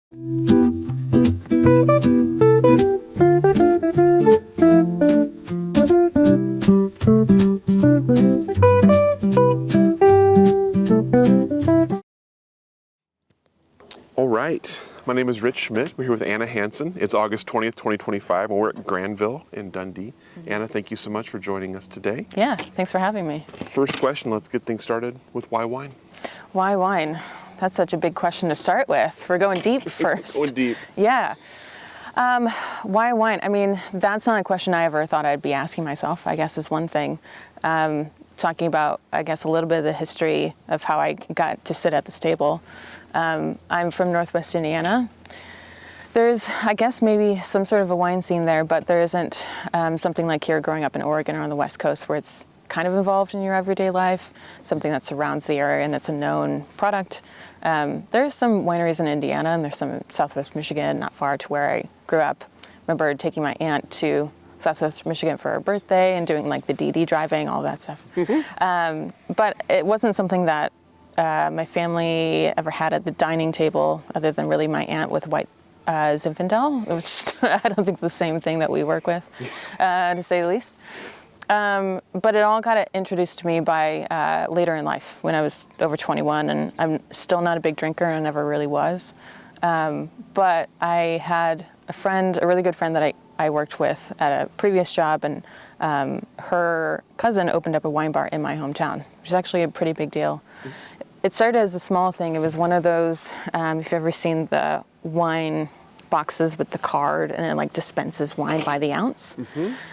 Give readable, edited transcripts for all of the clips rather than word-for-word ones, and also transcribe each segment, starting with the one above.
All right, my name is Rich Schmidt. We're here with Anna Hanson. It's August 20th, 2025, and we're at Granville in Dundee. Anna, thank you so much for joining us today. Yeah, thanks for having me. First question, let's get things started with why wine? Why wine? That's such a big question to start with. We're going deep first. Going deep. Yeah. Why wine? I mean, that's not a question I ever thought I'd be asking myself, I guess is one thing. Talking about, I guess, a little bit of the history of how I got to sit at this table. I'm from Northwest Indiana. There's, I guess, maybe some sort of a wine scene there, but there isn't something like here growing up in Oregon or on the West Coast where it's kind of involved in your everyday life, something that surrounds the area and it's a known product. There's some wineries in Indiana and there's some in Southwest Michigan, not far to where I grew up. Remember taking my aunt to Southwest Michigan for her birthday and doing like the DD driving, all that stuff. But it wasn't something that my family ever had at the dining table, other than really my aunt with white Zinfandel, which I don't think the same thing that we work with, to say the least. But it all got introduced to me by later in life, when I was over 21, and I'm still not a big drinker, and I never really was. But I had a really good friend that I worked with at a previous job, and her cousin opened up a wine bar in my hometown, which is actually a pretty big deal. It started as a small thing. It was one of those, if you've ever seen the wine boxes with the card and it like dispenses wine by the ounce.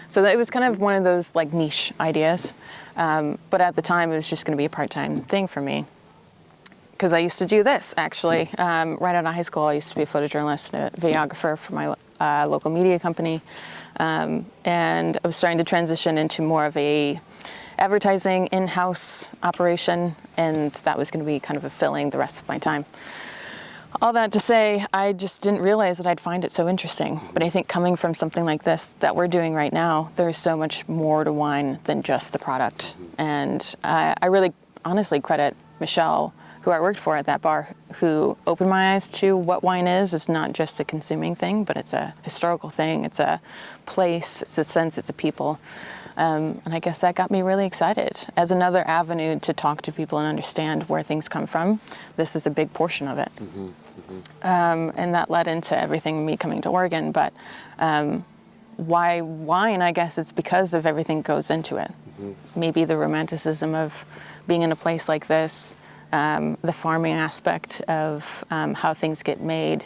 So it was kind of one of those like niche ideas. But at the time it was just going to be a part-time thing for me. Because I used to do this actually. Right out of high school I used to be a photojournalist and a videographer for my local media company. And I was starting to transition into more of a advertising in-house operation, and that was going to be kind of fulfilling the rest of my time. All that to say, I just didn't realize that I'd find it so interesting. But I think coming from something like this that we're doing right now, there's so much more to wine than just the product. And I really honestly credit Michelle, who I worked for at that bar, who opened my eyes to what wine is. It's not just a consuming thing, but it's a historical thing. It's a place, it's a sense, it's a people. And I guess that got me really excited. As another avenue to talk to people and understand where things come from, this is a big portion of it. And that led into everything, me coming to Oregon. But why wine? I guess it's because of everything goes into it. Maybe the romanticism of being in a place like this, the farming aspect of how things get made,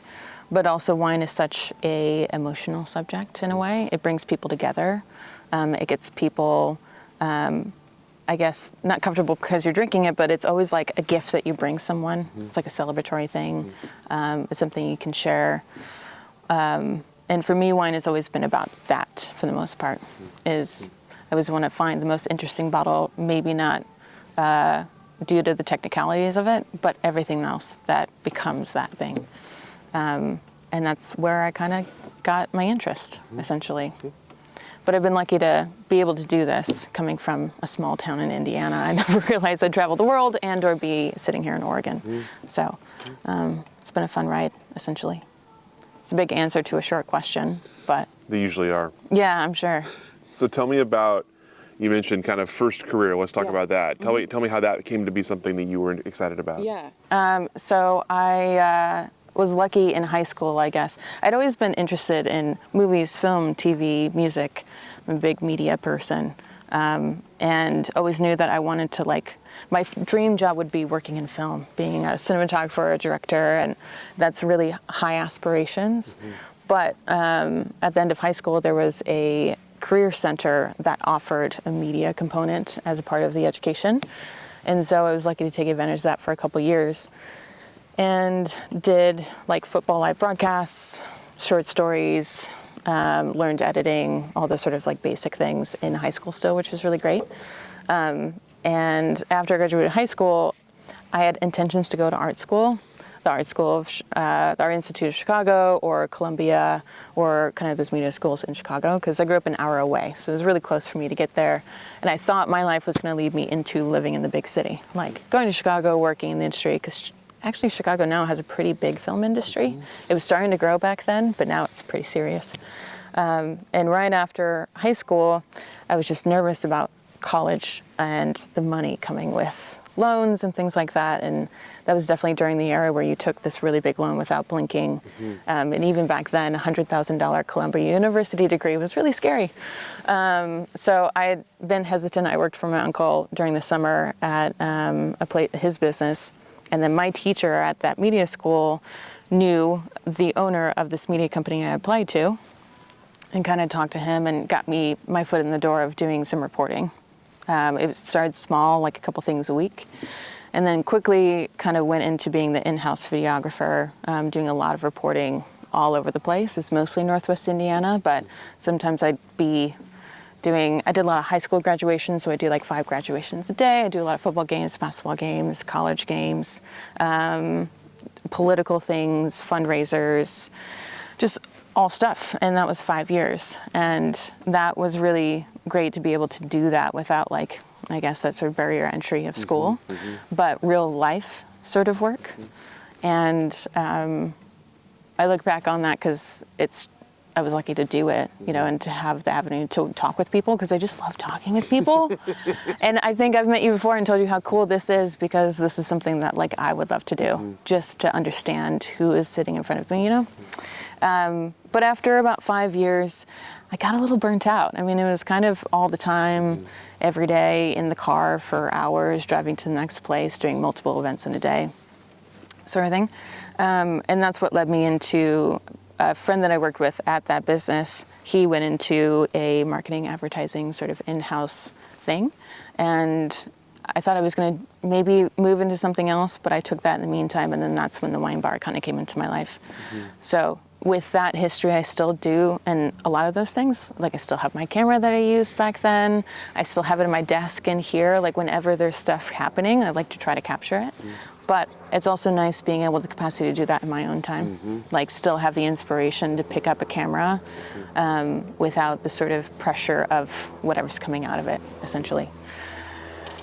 but also wine is such a emotional subject in a way. It brings people together. It gets people, I guess, not comfortable because you're drinking it, but it's always like a gift that you bring someone. It's like a celebratory thing. It's something you can share. And for me, wine has always been about that for the most part. I always want to find the most interesting bottle, maybe not due to the technicalities of it, but everything else that becomes that thing. And that's where I kind of got my interest, essentially. But I've been lucky to be able to do this coming from a small town in Indiana. I never realized I'd travel the world and or be sitting here in Oregon. So it's been a fun ride, essentially. It's a big answer to a short question, but... They usually are. Yeah, I'm sure. So tell me about, you mentioned kind of first career. Let's talk about that. Tell me how that came to be something that you were excited about. Yeah. So I was lucky in high school, I guess. I'd always been interested in movies, film, TV, music. I'm a big media person. And always knew that I wanted to my dream job would be working in film, being a cinematographer, a director, and that's really high aspirations. But at the end of high school, there was a career center that offered a media component as a part of the education. And so I was lucky to take advantage of that for a couple years. And did football live broadcasts, short stories, learned editing, all the sort of basic things in high school still, which was really great. And after I graduated high school, I had intentions to go to art school, the Art School of the Art Institute of Chicago or Columbia or kind of those media schools in Chicago, because I grew up an hour away, so it was really close for me to get there. And I thought my life was going to lead me into living in the big city, going to Chicago, working in the industry, because actually Chicago now has a pretty big film industry. It was starting to grow back then, but now it's pretty serious. And right after high school, I was just nervous about college and the money coming with loans and things like that. And that was definitely during the era where you took this really big loan without blinking. And even back then, $100,000 Columbia University degree was really scary. So I had been hesitant. I worked for my uncle during the summer at his business. And then my teacher at that media school knew the owner of this media company I applied to, and kind of talked to him and got me my foot in the door of doing some reporting. It started small, like a couple things a week, and then quickly kind of went into being the in-house videographer, doing a lot of reporting all over the place. It's mostly Northwest Indiana, but sometimes I did a lot of high school graduations, so I do like 5 graduations a day. I do a lot of football games, basketball games, college games, political things, fundraisers, just all stuff. And that was 5 years. And that was really great to be able to do that without, like, I guess that sort of barrier entry of school, but real life sort of work. And I look back on that because I was lucky to do it, you know, and to have the avenue to talk with people, because I just love talking with people. And I think I've met you before and told you how cool this is, because this is something that, like, I would love to do, just to understand who is sitting in front of me, you know? But after about 5 years, I got a little burnt out. I mean, it was kind of all the time, every day in the car for hours, driving to the next place, doing multiple events in a day, sort of thing. And that's what led me into a friend that I worked with at that business. He went into a marketing, advertising sort of in-house thing. And I thought I was going to maybe move into something else, but I took that in the meantime. And then that's when the wine bar kind of came into my life. So with that history, I still do, and a lot of those things, like I still have my camera that I used back then. I still have it in my desk in here. Like whenever there's stuff happening, I like to try to capture it. But it's also nice being able the capacity to do that in my own time. Like still have the inspiration to pick up a camera without the sort of pressure of whatever's coming out of it, essentially.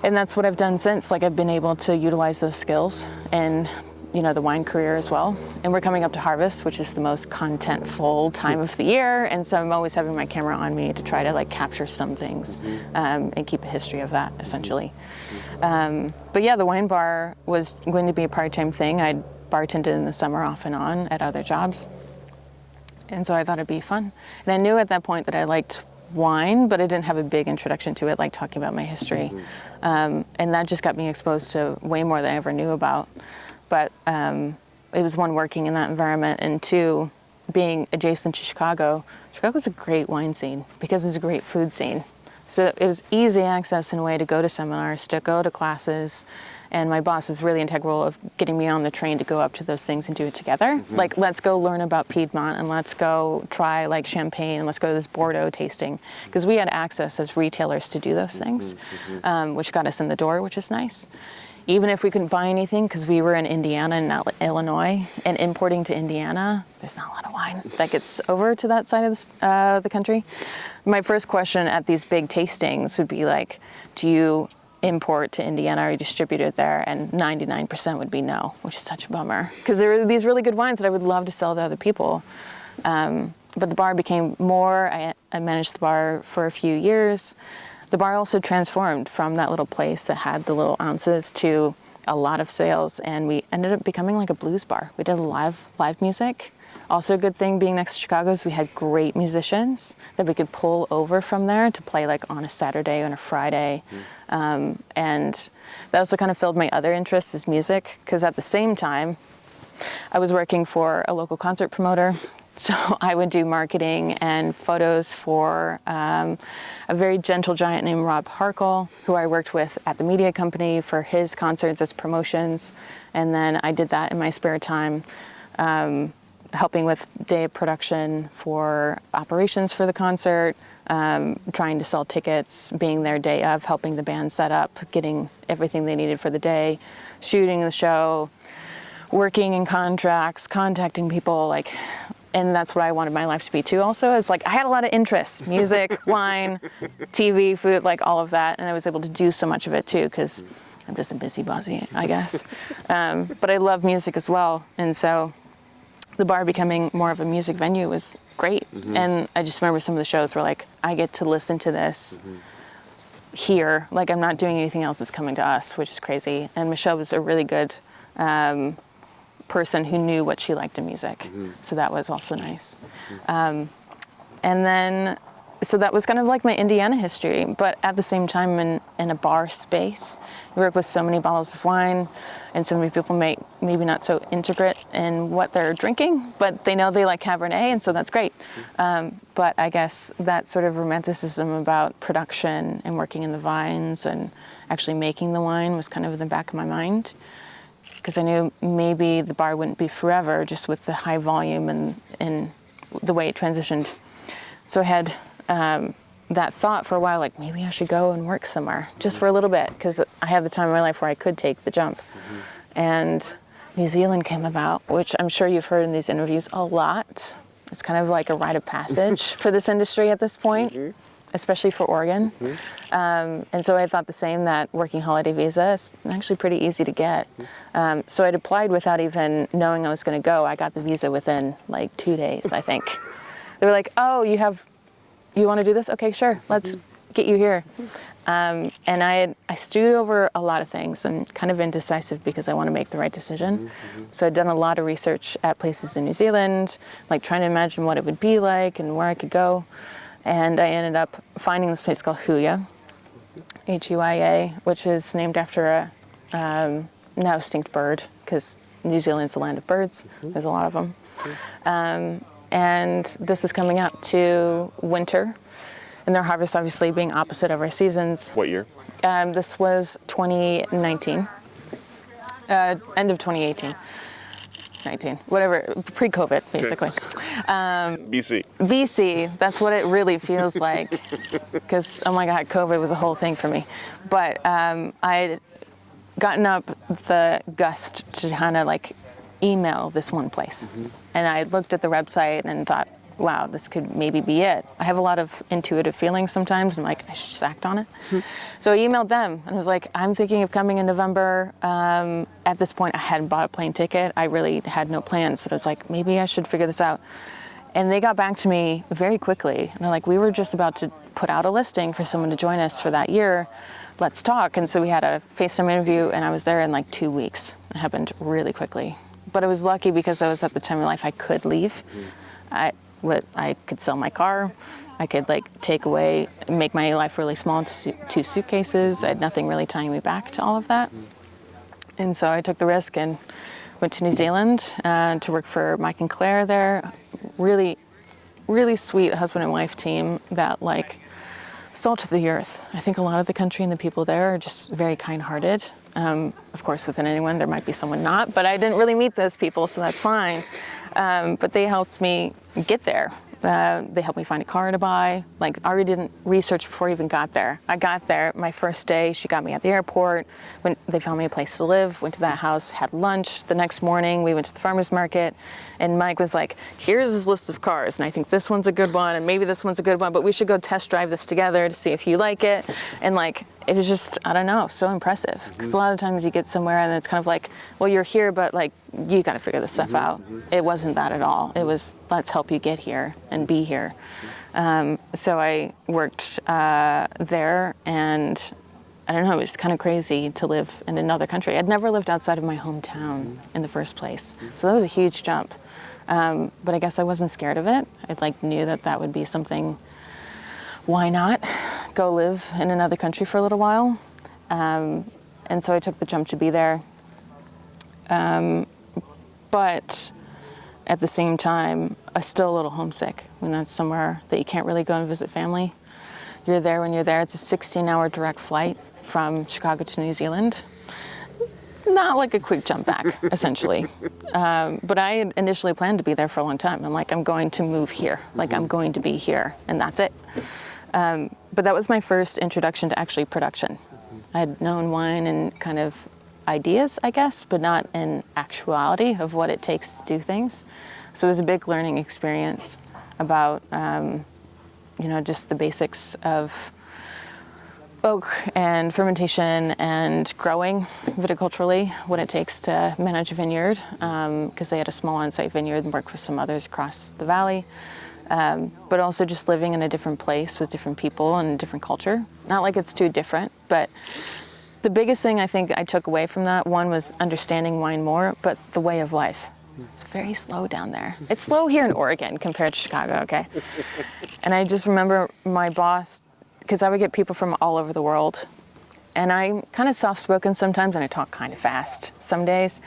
And that's what I've done since. Like I've been able to utilize those skills and, you know, the wine career as well. And we're coming up to harvest, which is the most content-full time of the year. And so I'm always having my camera on me to try to like capture some things and keep a history of that, essentially. But yeah, the wine bar was going to be a part-time thing. I'd bartended in the summer off and on at other jobs. And so I thought it'd be fun. And I knew at that point that I liked wine, but I didn't have a big introduction to it, like talking about my history. And that just got me exposed to way more than I ever knew about. But it was one, working in that environment, and two, being adjacent to Chicago. Chicago's a great wine scene because it's a great food scene. So it was easy access in a way to go to seminars, to go to classes, and my boss is really integral of getting me on the train to go up to those things and do it together. Like, let's go learn about Piedmont, and let's go try like Champagne, and let's go to this Bordeaux tasting, because we had access as retailers to do those things, which got us in the door, which is nice. Even if we couldn't buy anything, because we were in Indiana and not Illinois, and importing to Indiana, there's not a lot of wine that gets over to that side of the country. My first question at these big tastings would be like, do you import to Indiana or you distribute it there? And 99% would be no, which is such a bummer, because there were these really good wines that I would love to sell to other people. But the bar became more, I managed the bar for a few years. The bar also transformed from that little place that had the little ounces to a lot of sales, and we ended up becoming like a blues bar. We did a live music. Also a good thing being next to Chicago is we had great musicians that we could pull over from there to play like on a Saturday or a Friday. And that also kind of filled my other interests as music, because at the same time, I was working for a local concert promoter. So I would do marketing and photos for a very gentle giant named Rob Harkle, who I worked with at the media company for his concerts as promotions. And then I did that in my spare time, helping with day of production for operations for the concert, trying to sell tickets, being there day of, helping the band set up, getting everything they needed for the day, shooting the show, working in contracts, contacting people, like. And that's what I wanted my life to be too also. It's like I had a lot of interests, music, wine, TV, food, like all of that. And I was able to do so much of it too, because I'm just a busybody, I guess. But I love music as well. And so the bar becoming more of a music venue was great. And I just remember some of the shows were like, I get to listen to this here. Like, I'm not doing anything else that's coming to us, which is crazy. And Michelle was a really good person who knew what she liked in music. So that was also nice. And then, so that was kind of like my Indiana history, but at the same time in a bar space. You work with so many bottles of wine, and so many people maybe not so intricate in what they're drinking, but they know they like Cabernet, and so that's great. But I guess that sort of romanticism about production and working in the vines and actually making the wine was kind of in the back of my mind, because I knew maybe the bar wouldn't be forever, just with the high volume and the way it transitioned. So I had that thought for a while, like maybe I should go and work somewhere just for a little bit, because I had the time of my life where I could take the jump. And New Zealand came about, which I'm sure you've heard in these interviews a lot. It's kind of like a rite of passage for this industry at this point, especially for Oregon. And so I thought the same, that working holiday visa is actually pretty easy to get. So I'd applied without even knowing I was going to go. I got the visa within like 2 days, I think. They were like, oh, you want to do this? Okay, sure. Let's get you here. And I stewed over a lot of things and kind of indecisive because I want to make the right decision. So I'd done a lot of research at places in New Zealand, like trying to imagine what it would be like and where I could go. And I ended up finding this place called Huia, Huia, which is named after a now extinct bird, because New Zealand's the land of birds. There's a lot of them. And this was coming up to winter, and their harvest obviously being opposite of our seasons. What year? This was 2019, end of 2018, 19, whatever, pre-COVID, basically. BC. BC, that's what it really feels like, because, oh my God, COVID was a whole thing for me. But I'd gotten up the gust to kind of like email this one place. And I looked at the website and thought, wow, this could maybe be it. I have a lot of intuitive feelings sometimes, and I'm like, I should just act on it. So I emailed them and was like, I'm thinking of coming in November. At this point, I hadn't bought a plane ticket. I really had no plans, but I was like, maybe I should figure this out. And they got back to me very quickly. And they're like, we were just about to put out a listing for someone to join us for that year. Let's talk. And so we had a FaceTime interview, and I was there in like 2 weeks. It happened really quickly. But I was lucky because I was at the time of life I could leave. I could sell my car. I could make my life really small into 2 suitcases. I had nothing really tying me back to all of that. And so I took the risk and went to New Zealand to work for Mike and Claire there. Really, really sweet husband and wife team that like salt of the earth. I think a lot of the country and the people there are just very kind-hearted. Of course, within anyone, there might be someone not, but I didn't really meet those people, so that's fine. But they helped me get there. They helped me find a car to buy. Like, I already did research before I even got there. I got there my first day. She got me at the airport. When they found me a place to live, went to that house, had lunch. The next morning, we went to the farmer's market, and Mike was like, here's this list of cars, and I think this one's a good one, and maybe this one's a good one, but we should go test drive this together to see if you like it. And like, it was just, I don't know, so impressive. Because a lot of times you get somewhere and it's kind of like, well, you're here, but like, you got to figure this stuff out. It wasn't that at all. It was, let's help you get here and be here. So I worked there, and I don't know, it was just kind of crazy to live in another country. I'd never lived outside of my hometown in the first place. So that was a huge jump. But I guess I wasn't scared of it. I knew that would be something, why not go live in another country for a little while? And so I took the jump to be there. But at the same time, I was still a little homesick when that's somewhere that you can't really go and visit family. You're there when you're there. It's a 16-hour direct flight from Chicago to New Zealand. Not like a quick jump back, essentially. But I had initially planned to be there for a long time. I'm like, I'm going to move here. Like, I'm going to be here, and that's it. But that was my first introduction to actually production. I had known wine and kind of ideas, I guess, but not in actuality of what it takes to do things. So it was a big learning experience about, just the basics of oak and fermentation and growing viticulturally, what it takes to manage a vineyard, because they had a small on-site vineyard and worked with some others across the valley. But also just living in a different place with different people and different culture. Not like it's too different, but the biggest thing I think I took away from that, one was understanding wine more, but the way of life. It's very slow down there. It's slow here in Oregon compared to Chicago, okay? And I just remember my boss, because I would get people from all over the world, and I'm kind of soft-spoken sometimes, and I talk kind of fast some days.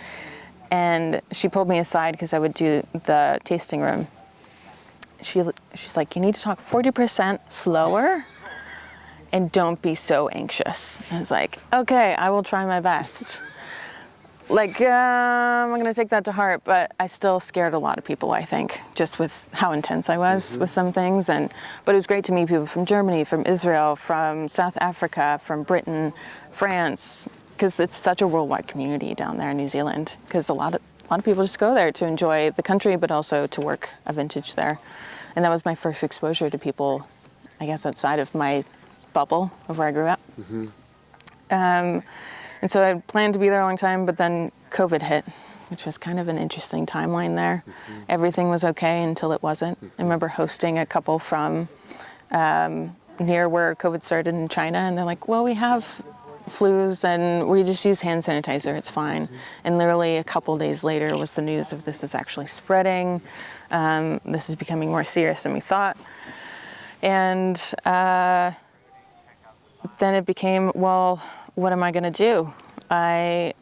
And she pulled me aside because I would do the tasting room. She's like, you need to talk 40% slower and don't be so anxious. I was like, okay, I will try my best. Like, I'm gonna take that to heart, but I still scared a lot of people, I think, just with how intense I was with some things. But it was great to meet people from Germany, from Israel, from South Africa, from Britain, France, because it's such a worldwide community down there in New Zealand, because a lot of people just go there to enjoy the country, but also to work a vintage there. And that was my first exposure to people, I guess, outside of my bubble of where I grew up. And so I planned to be there a long time, but then COVID hit, which was kind of an interesting timeline there. Everything was okay until it wasn't. I remember hosting a couple from near where COVID started in China, and they're like, well, we have flus and we just use hand sanitizer, it's fine. And literally a couple days later was the news of this is actually spreading. This is becoming more serious than we thought. And then it became, well, what am I gonna do? I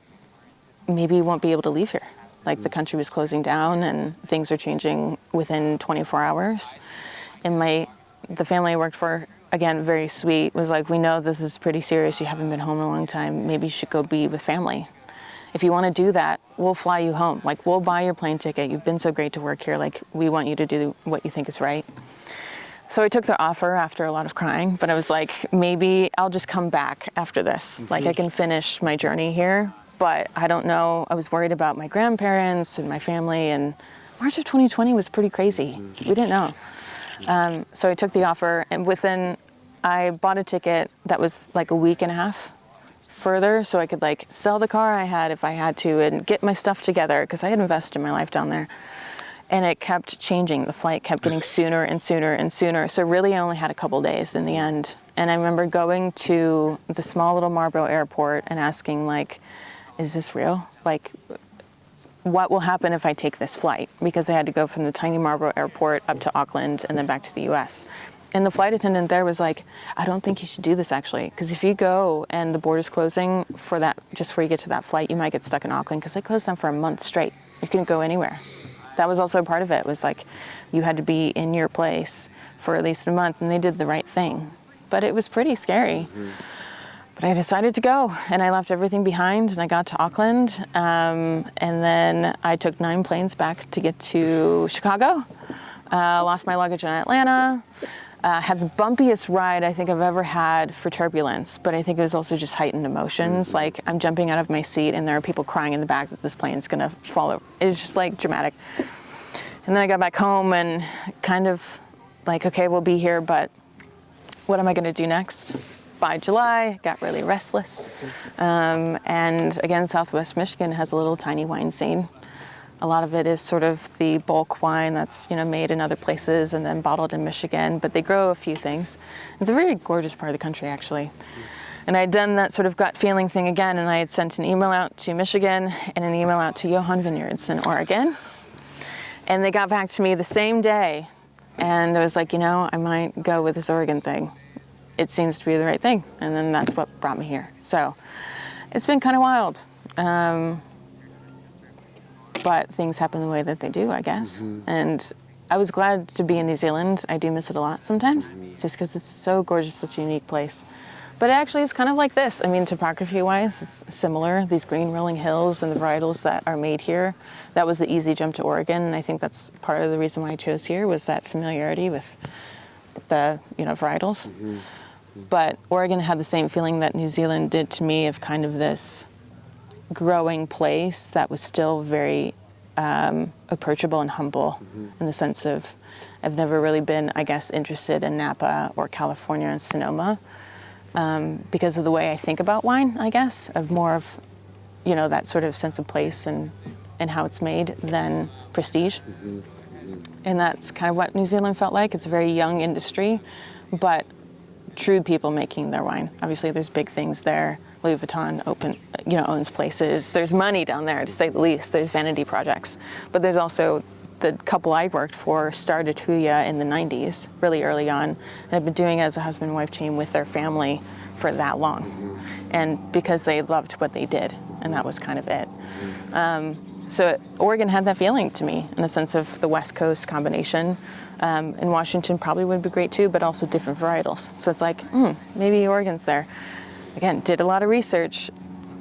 maybe won't be able to leave here. Like the country was closing down and things were changing within 24 hours. And the family I worked for, again, very sweet, was like, we know this is pretty serious. You haven't been home in a long time. Maybe you should go be with family. If you want to do that, we'll fly you home. Like, we'll buy your plane ticket. You've been so great to work here. Like, we want you to do what you think is right. So I took the offer after a lot of crying, but I was like, maybe I'll just come back after this. Like, I can finish my journey here, but I don't know. I was worried about my grandparents and my family, and March of 2020 was pretty crazy. We didn't know. So I took the offer, and I bought a ticket that was like a week and a half further, so I could like sell the car I had if I had to and get my stuff together, because I had invested in my life down there. And it kept changing. The flight kept getting sooner and sooner and sooner. So really I only had a couple days in the end. And I remember going to the small little Marlborough airport and asking, like, is this real? Like, what will happen if I take this flight? Because I had to go from the tiny Marlborough airport up to Auckland and then back to the US. And the flight attendant there was like, I don't think you should do this actually. Because if you go and the border's closing for that, just before you get to that flight, you might get stuck in Auckland, because they closed down for a month straight. You couldn't go anywhere. That was also a part of it, was like, you had to be in your place for at least a month, and they did the right thing. But it was pretty scary. But I decided to go, and I left everything behind, and I got to Auckland, and then I took 9 planes back to get to Chicago. Lost my luggage in Atlanta. Had the bumpiest ride I think I've ever had for turbulence, but I think it was also just heightened emotions. Like, I'm jumping out of my seat and there are people crying in the back that this plane's gonna fall over. It was just like dramatic. And then I got back home and kind of like, okay, we'll be here, but what am I gonna do next? By July, I got really restless. And again, Southwest Michigan has a little tiny wine scene. A lot of it is sort of the bulk wine that's, made in other places and then bottled in Michigan, but they grow a few things. It's a very gorgeous part of the country, actually. And I'd done that sort of gut feeling thing again, and I had sent an email out to Michigan and an email out to Johan Vineyards in Oregon. And they got back to me the same day, and I was like, I might go with this Oregon thing. It seems to be the right thing, and then that's what brought me here. So it's been kind of wild. But things happen the way that they do, I guess. And I was glad to be in New Zealand. I do miss it a lot sometimes, just because it's so gorgeous, such a unique place. But actually, it's kind of like this. I mean, topography-wise, it's similar. These green rolling hills and the varietals that are made here. That was the easy jump to Oregon, and I think that's part of the reason why I chose here, was that familiarity with the, varietals. But Oregon had the same feeling that New Zealand did to me, of kind of this growing place that was still very approachable and humble, in the sense of, I've never really been, I guess, interested in Napa or California and Sonoma. because of the way I think about wine, I guess, of more of, that sort of sense of place and how it's made than prestige. And that's kind of what New Zealand felt like. It's a very young industry, but true people making their wine. Obviously, there's big things there. Louis Vuitton owns places. There's money down there, to say the least. There's vanity projects. But there's also the couple I worked for started Huia in the 90s, really early on, and have been doing it as a husband and wife team with their family for that long. And because they loved what they did, and that was kind of it. So Oregon had that feeling to me in the sense of the West Coast combination. And Washington probably would be great too, but also different varietals. So it's like, maybe Oregon's there. Again, did a lot of research.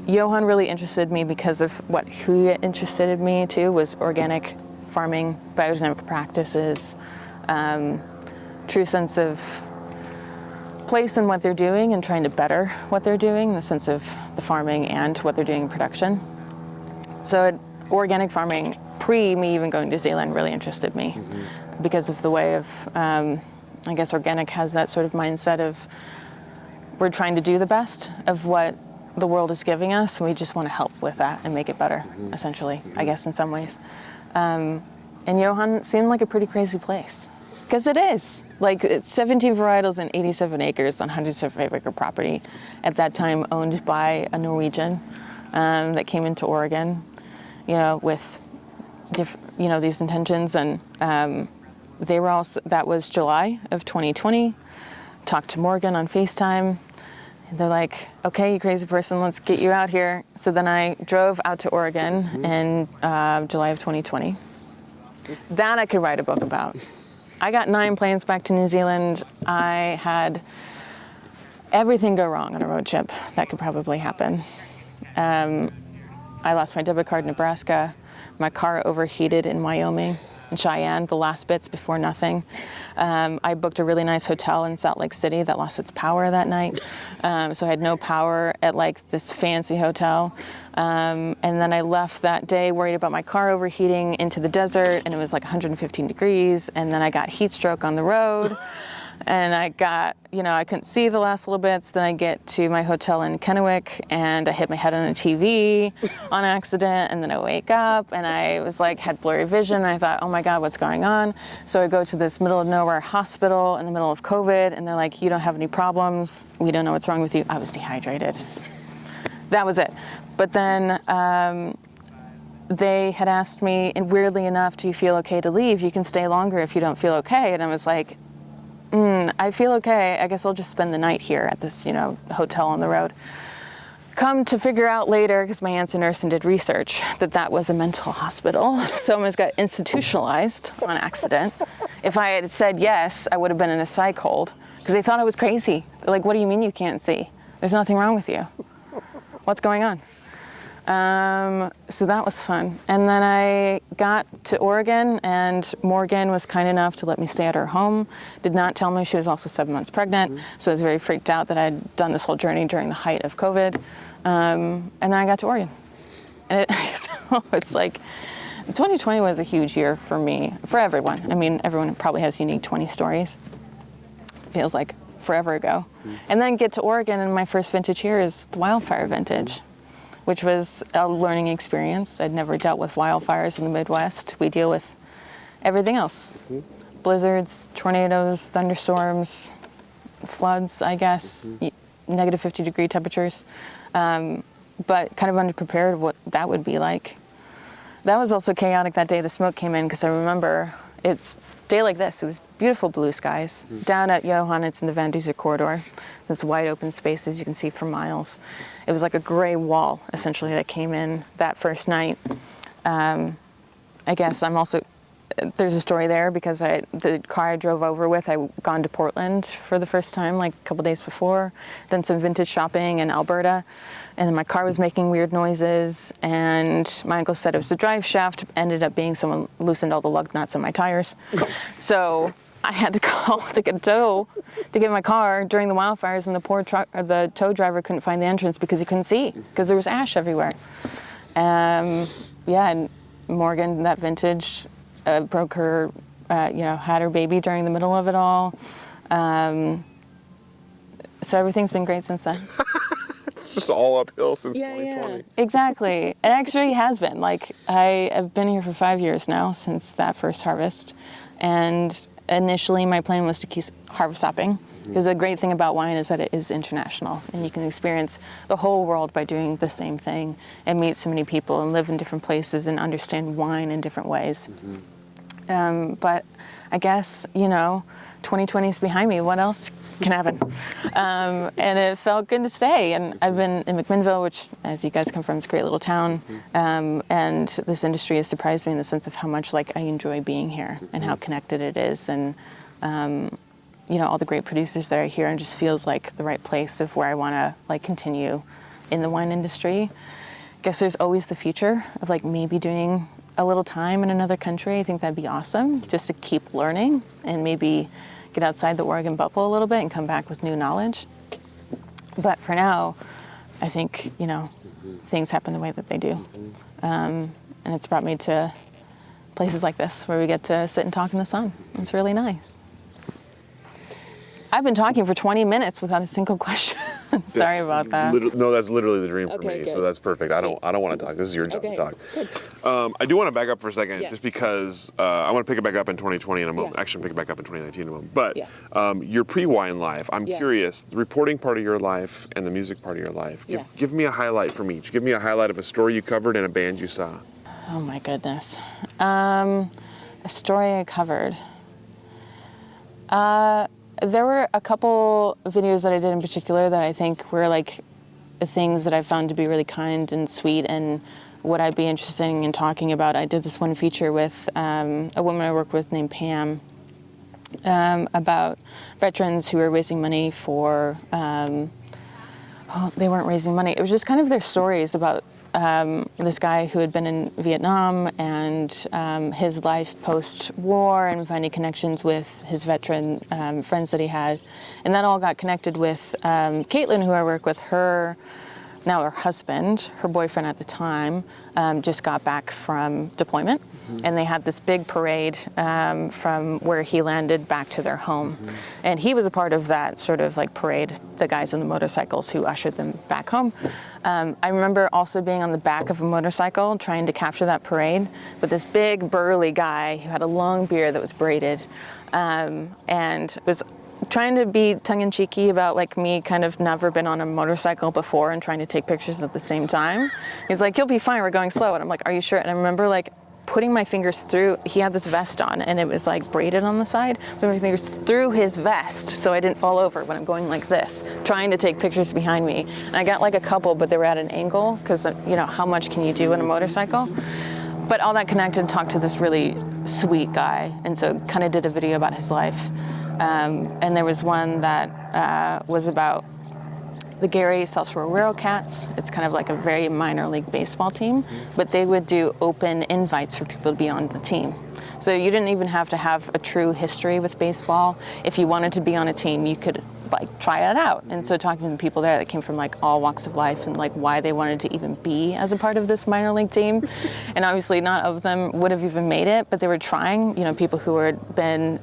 Johan really interested me because of what Huia interested me too, was organic farming, biodynamic practices, true sense of place in what they're doing and trying to better what they're doing in the sense of the farming and what they're doing in production. So organic farming, pre me even going to New Zealand, really interested me because of the way of, I guess organic has that sort of mindset of we're trying to do the best of what the world is giving us, and we just want to help with that and make it better, essentially, I guess in some ways. And Johan seemed like a pretty crazy place. Because it is. Like, it's 17 varietals and 87 acres on hundreds of acre property, at that time owned by a Norwegian that came into Oregon, with these intentions. And they were also, that was July of 2020. Talked to Morgan on FaceTime. And they're like, okay, you crazy person, let's get you out here. So then I drove out to Oregon in July of 2020. That I could write a book about. I got 9 planes back to New Zealand. I had everything go wrong on a road trip that could probably happen. I lost my debit card in Nebraska. My car overheated in Wyoming, in Cheyenne, the last bits before nothing. I booked a really nice hotel in Salt Lake City that lost its power that night. So I had no power at like this fancy hotel. And then I left that day worried about my car overheating into the desert, and it was like 115 degrees. And then I got heat stroke on the road. And I got, I couldn't see the last little bits. Then I get to my hotel in Kennewick, and I hit my head on a TV on accident. And then I wake up, and I was like, had blurry vision. I thought, oh my God, what's going on? So I go to this middle of nowhere hospital in the middle of COVID, and they're like, you don't have any problems. We don't know what's wrong with you. I was dehydrated. That was it. But then they had asked me, and weirdly enough, do you feel okay to leave? You can stay longer if you don't feel okay. And I was like, I feel okay. I guess I'll just spend the night here at this, hotel on the road. Come to figure out later, because my aunt's a nurse and did research, that was a mental hospital. Someone got institutionalized on accident. If I had said yes, I would have been in a psych hold, because they thought I was crazy. They're like, what do you mean you can't see? There's nothing wrong with you. What's going on? So that was fun. And then I got to Oregon, and Morgan was kind enough to let me stay at her home. Did not tell me she was also 7 months pregnant. So I was very freaked out that I'd done this whole journey during the height of COVID. And then I got to Oregon. And so it's like, 2020 was a huge year for me, for everyone. I mean, everyone probably has unique 20 stories. Feels like forever ago. And then get to Oregon, and my first vintage here is the wildfire vintage, which was a learning experience. I'd never dealt with wildfires in the Midwest. We deal with everything else. Blizzards, tornadoes, thunderstorms, floods, I guess, negative 50-degree temperatures, but kind of underprepared of what that would be like. That was also chaotic that day the smoke came in, because I remember it's a day like this. It was beautiful blue skies. Down at Johan, it's in the Van Duzer corridor. There's wide open spaces you can see for miles. It was like a gray wall, essentially, that came in that first night. I guess there's a story there, because the car I drove over with, I'd gone to Portland for the first time, like a couple days before, done some vintage shopping in Alberta, and then my car was making weird noises, and my uncle said it was the drive shaft. Ended up being someone loosened all the lug nuts on my tires. So I had to call to get a tow to get my car during the wildfires, and the tow driver couldn't find the entrance because he couldn't see, because there was ash everywhere. And Morgan, that vintage, broke her, had her baby during the middle of it all. So everything's been great since then. It's just all uphill since 2020. Exactly. It actually has been. Like, I have been here for 5 years now since that first harvest. And initially my plan was to keep harvest hopping, because the great thing about wine is that it is international, and you can experience the whole world by doing the same thing and meet so many people and live in different places and understand wine in different ways. But I guess, 2020 is behind me. What else can happen? And it felt good to stay. And I've been in McMinnville, which, as you guys come from, is a great little town. And this industry has surprised me in the sense of how much I enjoy being here and how connected it is. And, all the great producers that are here, and just feels like the right place of where I want to continue in the wine industry. I guess there's always the future of maybe doing a little time in another country. I think that'd be awesome, just to keep learning and maybe get outside the Oregon bubble a little bit and come back with new knowledge. But for now, I think, things happen the way that they do. And it's brought me to places like this where we get to sit and talk in the sun. It's really nice. I've been talking for 20 minutes without a single question. Sorry about that. No, that's literally the dream for Okay, me. good. So that's perfect. I don't want to talk. This is your job to talk. I do want to back up for a second, Yes. just because I want to pick it back up in 2020 in a moment. Yeah. Actually, pick it back up in 2019 in a moment. But Yeah. your pre-wine life, I'm Yeah. curious, the reporting part of your life and the music part of your life. Yeah. Give me a highlight from each. Give me a highlight of a story you covered and a band you saw. Oh my goodness. A story I covered. There were a couple videos that I did in particular that I think were things that I found to be really kind and sweet and what I'd be interested in talking about. I did this one feature with a woman I work with named Pam about veterans who were raising money for, they weren't raising money. It was just kind of their stories about this guy who had been in Vietnam and his life post-war and finding connections with his veteran friends that he had. And that all got connected with Caitlin, who I work with. Now her husband, her boyfriend at the time, just got back from deployment. And they had this big parade from where he landed back to their home. And he was a part of that sort of parade, the guys on the motorcycles who ushered them back home. I remember also being on the back of a motorcycle trying to capture that parade with this big burly guy who had a long beard that was braided and was trying to be tongue-in-cheeky about me kind of never been on a motorcycle before and trying to take pictures at the same time. He's like, "You'll be fine, we're going slow." And I'm like, "Are you sure?" And I remember putting my fingers through, he had this vest on and it was braided on the side, putting my fingers through his vest so I didn't fall over when I'm going like this, trying to take pictures behind me. And I got a couple, but they were at an angle because, how much can you do in a motorcycle? But all that connected, talked to this really sweet guy, and so kind of did a video about his life. And there was one that was about the Gary South Shore Cats. It's kind of a very minor league baseball team, but they would do open invites for people to be on the team. So you didn't even have to have a true history with baseball. If you wanted to be on a team, you could try it out. And so talking to the people there that came from all walks of life and why they wanted to even be as a part of this minor league team. And obviously not of them would have even made it, but they were trying, people who had been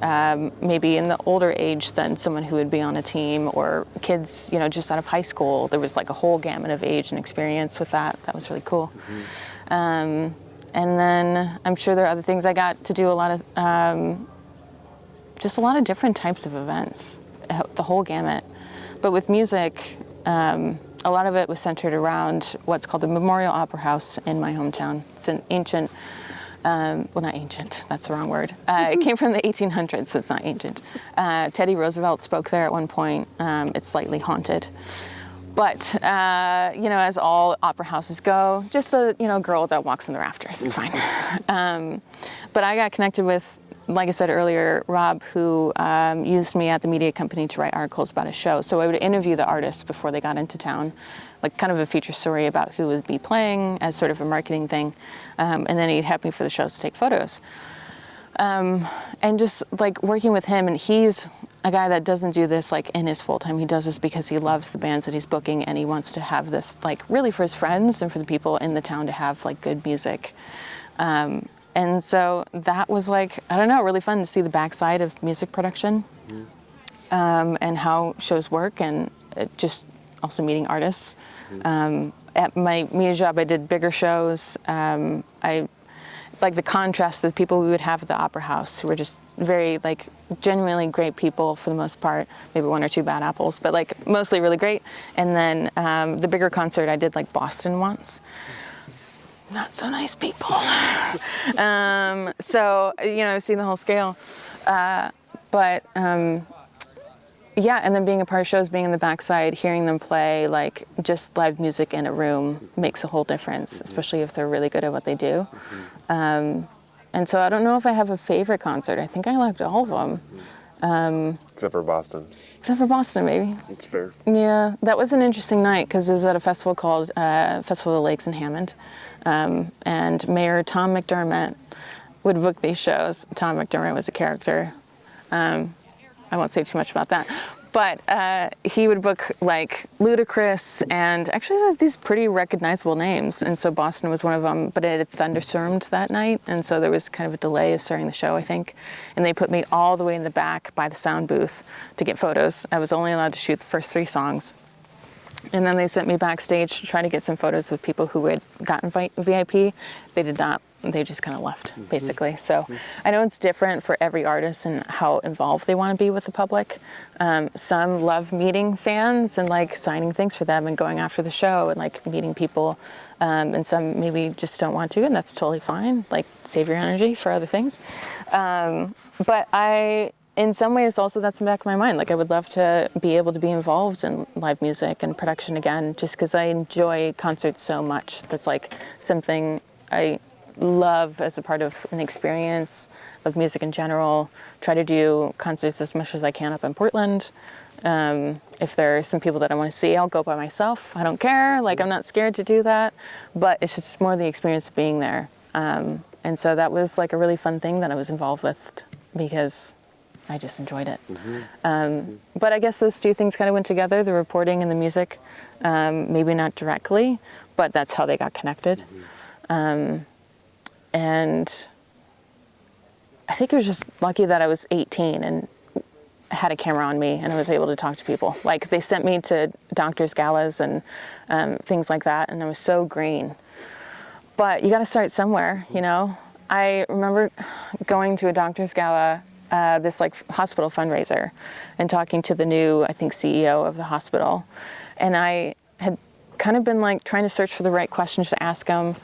maybe in the older age than someone who would be on a team, or kids, just out of high school. There was a whole gamut of age and experience with that. That was really cool. And then I'm sure there are other things. I got to do a lot of, just a lot of different types of events, the whole gamut. But with music, a lot of it was centered around what's called the Memorial Opera House in my hometown. It's an ancient, well, not ancient, that's the wrong word. It came from the 1800s, so it's not ancient. Teddy Roosevelt spoke there at one point. It's slightly haunted. But, as all opera houses go, just a, girl that walks in the rafters, it's fine. But I got connected with, like I said earlier, Rob, who used me at the media company to write articles about his show. So I would interview the artists before they got into town, kind of a feature story about who would be playing as sort of a marketing thing. And then he'd help me for the shows to take photos. And just working with him, and he's a guy that doesn't do this in his full time. He does this because he loves the bands that he's booking, and he wants to have this really for his friends and for the people in the town to have good music. And so that was I don't know, really fun to see the backside of music production, and how shows work. And just also meeting artists. At my media job, I did bigger shows. I like the contrast to the people we would have at the Opera House, who were just very, like, genuinely great people for the most part. Maybe one or two bad apples, but like mostly really great. And then the bigger concert, I did like Boston once. Not so nice people. So, I've seen the whole scale. But yeah, and then being a part of shows, being in the backside, hearing them play, like just live music in a room makes a whole difference, especially if they're really good at what they do. And so I don't know if I have a favorite concert. I think I liked all of them. Except for Boston. Except for Boston, maybe. That's fair. Yeah, that was an interesting night because it was at a festival called Festival of the Lakes in Hammond. And Mayor Tom McDermott would book these shows. Tom McDermott was a character. I won't say too much about that. But he would book like Ludacris and actually like, these pretty recognizable names. And so Boston was one of them, but it had thunderstormed that night. And so there was kind of a delay starting the show, I think. And they put me all the way in the back by the sound booth to get photos. I was only allowed to shoot the first 3 songs. And then they sent me backstage to try to get some photos with people who had gotten VIP. They did not. They just kind of left, basically. So I know it's different for every artist and how involved they want to be with the public. Some love meeting fans and like signing things for them and going after the show and like meeting people. And some maybe just don't want to, and that's totally fine. Like save your energy for other things. But in some ways, also that's in the back of my mind. Like I would love to be able to be involved in live music and production again, just because I enjoy concerts so much. That's like something I love as a part of an experience of music in general. Try to do concerts as much as I can up in Portland. If there are some people that I want to see, I'll go by myself. I don't care. Like I'm not scared to do that, but it's just more the experience of being there. And so that was like a really fun thing that I was involved with because I just enjoyed it. But I guess those two things kind of went together, the reporting and the music. Maybe not directly, but that's how they got connected. And I think it was just lucky that I was 18 and had a camera on me and I was able to talk to people. Like they sent me to doctors' galas and things like that, and I was so green. But you got to start somewhere, I remember going to a doctor's gala, this like hospital fundraiser, and talking to the new, I think, CEO of the hospital. And I had kind of been like trying to search for the right questions to ask him.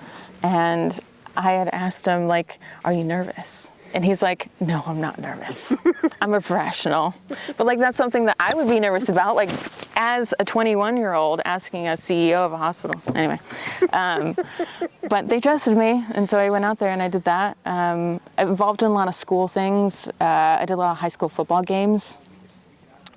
And I had asked him like, are you nervous? And he's like, no, I'm not nervous. I'm a professional. But like, that's something that I would be nervous about, like as a 21-year-old asking a CEO of a hospital. Anyway, but they trusted me. And so I went out there and I did that. I involved in a lot of school things. I did a lot of high school football games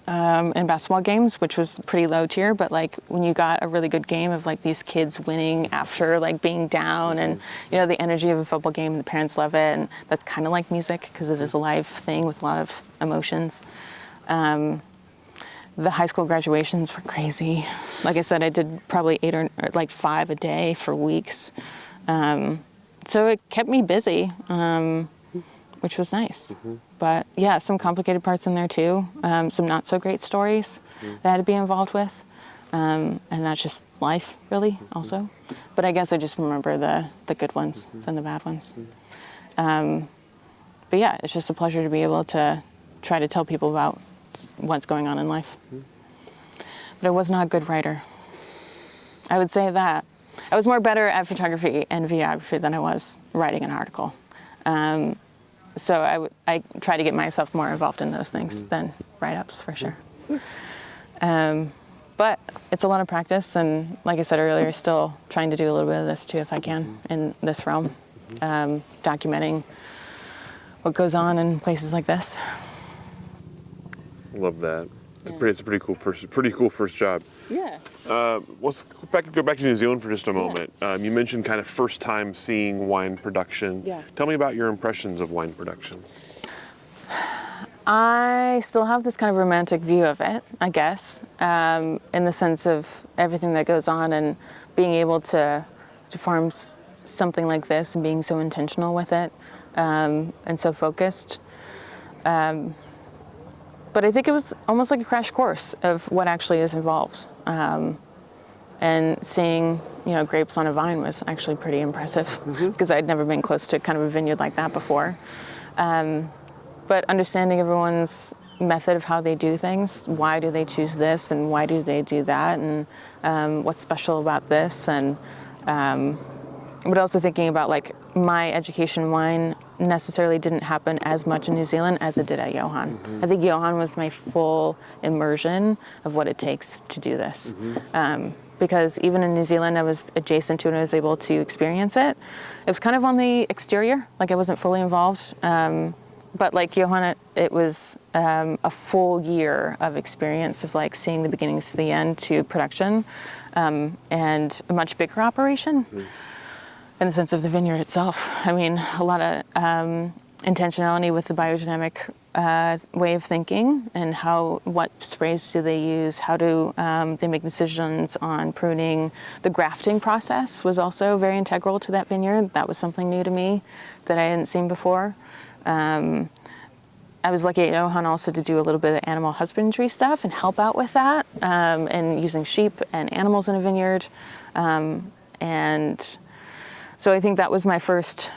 and basketball games, which was pretty low tier. But like when you got a really good game of like these kids winning after like being down and, the energy of a football game, the parents love it. And that's kind of like music because it is a live thing with a lot of emotions. The high school graduations were crazy. Like I said, I did probably 8 or like 5 a day for weeks. So it kept me busy, which was nice. But yeah, some complicated parts in there too. Some not so great stories that I had to be involved with. And that's just life, really, also. But I guess I just remember the good ones than the bad ones. But yeah, it's just a pleasure to be able to try to tell people about what's going on in life. But I was not a good writer. I would say that. I was more better at photography and videography than I was writing an article. So I try to get myself more involved in those things than write-ups, for sure. But it's a lot of practice, and like I said earlier, still trying to do a little bit of this too, if I can, in this realm, documenting what goes on in places like this. Love that. It's a pretty cool first job. Yeah. Let's go back to New Zealand for just a moment. You mentioned kind of first time seeing wine production. Yeah. Tell me about your impressions of wine production. I still have this kind of romantic view of it, I guess, in the sense of everything that goes on and being able to farm something like this and being so intentional with it and so focused. But I think it was almost like a crash course of what actually is involved. And seeing, grapes on a vine was actually pretty impressive because I'd never been close to kind of a vineyard like that before. But understanding everyone's method of how they do things, why do they choose this and why do they do that, and what's special about this, and but also thinking about like my education in wine necessarily didn't happen as much in New Zealand as it did at Johan. I think Johan was my full immersion of what it takes to do this. Because even in New Zealand, I was adjacent to it and I was able to experience it. It was kind of on the exterior, like I wasn't fully involved. But like Johan, it was a full year of experience of like seeing the beginnings to the end to production, and a much bigger operation in the sense of the vineyard itself. I mean, a lot of intentionality with the biodynamic way of thinking and what sprays do they use, how do they make decisions on pruning. The grafting process was also very integral to that vineyard. That was something new to me that I hadn't seen before. I was lucky at Johan also to do a little bit of animal husbandry stuff and help out with that, and using sheep and animals in a vineyard. And so I think that was my first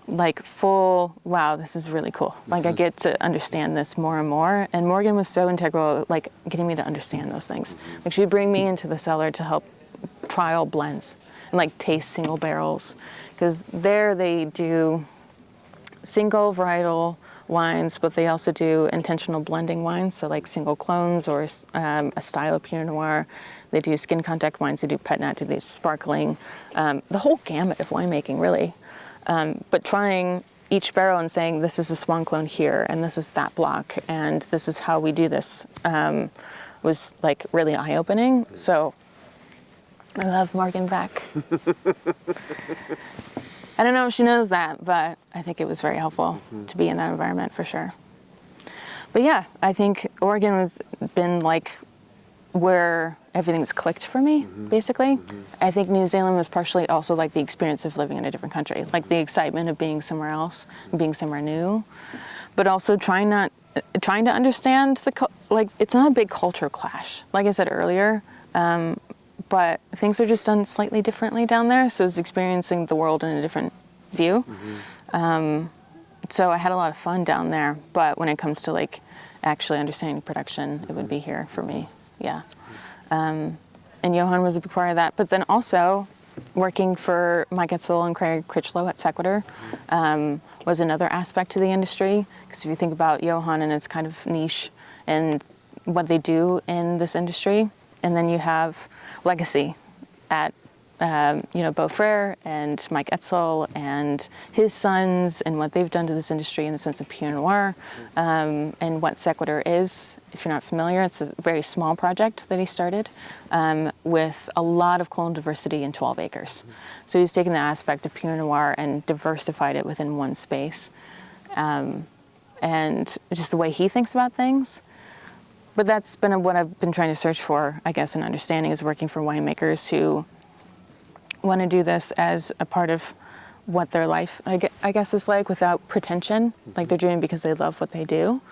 like full, wow, this is really cool. Like I get to understand this more and more. And Morgan was so integral, like getting me to understand those things. Like she'd bring me into the cellar to help trial blends and like taste single barrels. Because there they do single varietal wines, but they also do intentional blending wines. So like single clones or a style of Pinot Noir. They do skin contact wines, they do pet nat, they do sparkling. The whole gamut of winemaking really. But trying each barrel and saying, this is a swan clone here, and this is that block, and this is how we do this, was like really eye-opening. So I love Morgan Beck. I don't know if she knows that, but I think it was very helpful to be in that environment for sure. But yeah, I think Oregon has been like where everything's clicked for me, basically. I think New Zealand was partially also like the experience of living in a different country, like the excitement of being somewhere else, being somewhere new, but also trying to understand like it's not a big culture clash, like I said earlier, but things are just done slightly differently down there. So it's experiencing the world in a different view. So I had a lot of fun down there, but when it comes to like actually understanding production, it would be here for me. Yeah. And Johan was a big part of that. But then also working for Mike Etzel and Craig Critchlow at Sequitur was another aspect to the industry. Because if you think about Johan and its kind of niche and what they do in this industry, and then you have legacy at Beau Frere and Mike Etzel and his sons and what they've done to this industry in the sense of Pinot Noir, and what Sequitur is. If you're not familiar, it's a very small project that he started with a lot of clone diversity in 12 acres. So he's taken the aspect of Pinot Noir and diversified it within one space. And just the way he thinks about things. But that's been what I've been trying to search for, I guess, and understanding is working for winemakers who want to do this as a part of what their life, I guess, is like without pretension. Like they're doing it because they love what they do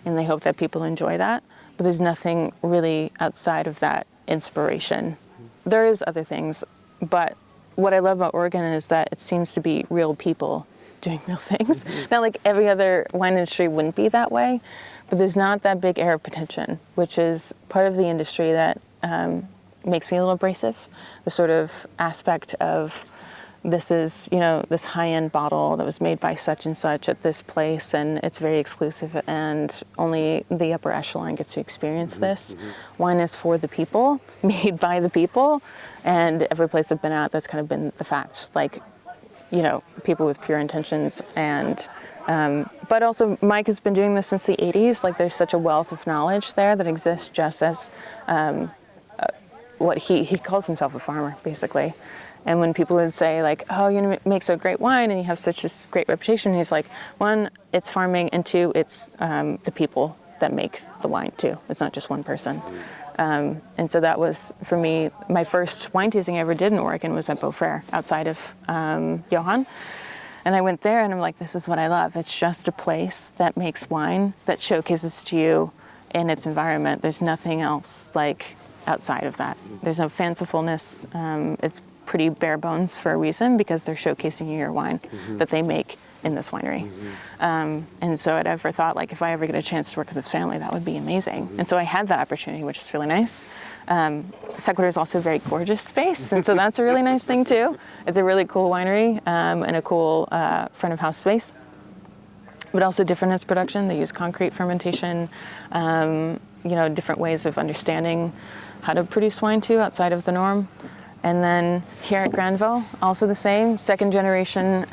and they hope that people enjoy that. But there's nothing really outside of that inspiration. There is other things, but what I love about Oregon is that it seems to be real people doing real things. Not like every other wine industry wouldn't be that way, but there's not that big air of pretension, which is part of the industry that makes me a little abrasive. The sort of aspect of this is, this high-end bottle that was made by such and such at this place, and it's very exclusive, and only the upper echelon gets to experience this. Wine is for the people, made by the people, and every place I've been at, that's kind of been the fact. Like, people with pure intentions, and but also Mike has been doing this since the 80s. Like, there's such a wealth of knowledge there that exists just as what he calls himself a farmer, basically. And when people would say like, oh, you make so great wine and you have such a great reputation, he's like, one, it's farming, and two, it's the people that make the wine too. It's not just one person. And so that was, for me, my first wine tasting I ever did in Oregon was at Beau Frere, outside of Johan. And I went there and I'm like, this is what I love. It's just a place that makes wine, that showcases to you in its environment. There's nothing else like outside of that. There's no fancifulness. It's pretty bare bones for a reason, because they're showcasing your wine that they make in this winery. And so I'd ever thought, like, if I ever get a chance to work with this family, that would be amazing. And so I had that opportunity, which is really nice. Sequitur is also a very gorgeous space, and so that's a really nice thing too. It's a really cool winery and a cool front of house space, but also different in its production. They use concrete fermentation, different ways of understanding how to produce wine too outside of the norm. And then here at Granville, also the same, second generation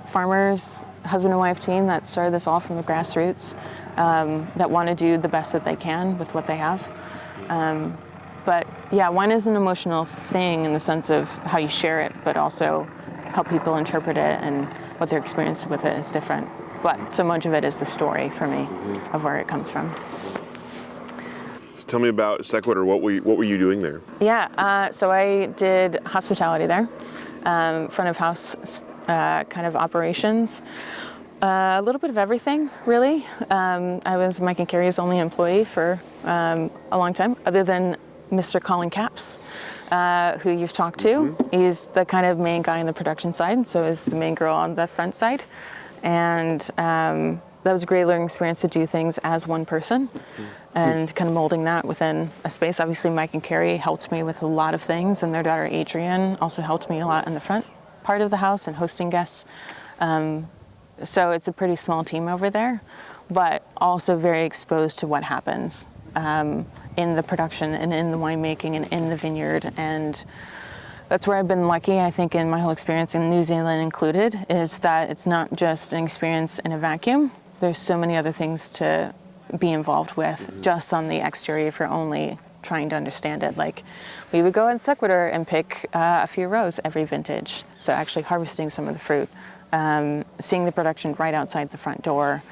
farmers, husband and wife team that started this all from the grassroots, that want to do the best that they can with what they have. But yeah, wine is an emotional thing in the sense of how you share it, but also how people interpret it and what their experience with it is different. But so much of it is the story for me of where it comes from. So tell me about Sequitur. What were you doing there? Yeah, so I did hospitality there, front of house kind of operations. A little bit of everything, really. I was Mike and Carrie's only employee for a long time, other than Mr. Colin Capps, who you've talked to. He's the kind of main guy on the production side, so is the main girl on the front side. And that was a great learning experience to do things as one person and kind of molding that within a space. Obviously, Mike and Carrie helped me with a lot of things, and their daughter Adrienne also helped me a lot in the front part of the house and hosting guests. So it's a pretty small team over there, but also very exposed to what happens in the production and in the winemaking and in the vineyard. And that's where I've been lucky, I think, in my whole experience, in New Zealand included, is that it's not just an experience in a vacuum. There's so many other things to be involved with just on the exterior if you're only trying to understand it. Like, we would go in Sequitur and pick a few rows every vintage. So actually harvesting some of the fruit, seeing the production right outside the front door,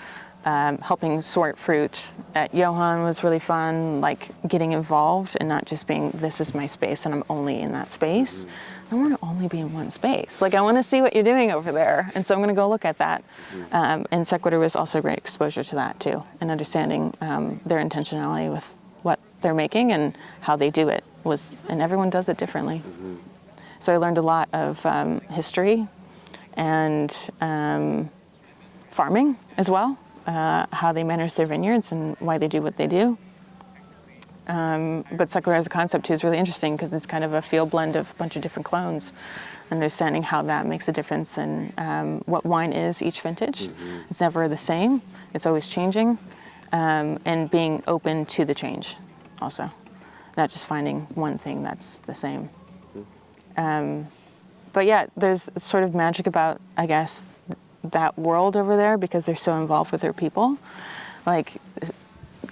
helping sort fruit at Johan was really fun, like getting involved and not just being, this is my space and I'm only in that space. I want to only be in one space. Like, I want to see what you're doing over there. And so I'm going to go look at that. And Sequitur was also a great exposure to that too, and understanding their intentionality with what they're making and how they do it and everyone does it differently. So I learned a lot of history and farming as well. How they manage their vineyards and why they do what they do. But Sequitur as a concept too is really interesting because it's kind of a field blend of a bunch of different clones, understanding how that makes a difference in what wine is each vintage. It's never the same, it's always changing, and being open to the change also, not just finding one thing that's the same. But yeah, there's sort of magic about, I guess, that world over there because they're so involved with their people. Like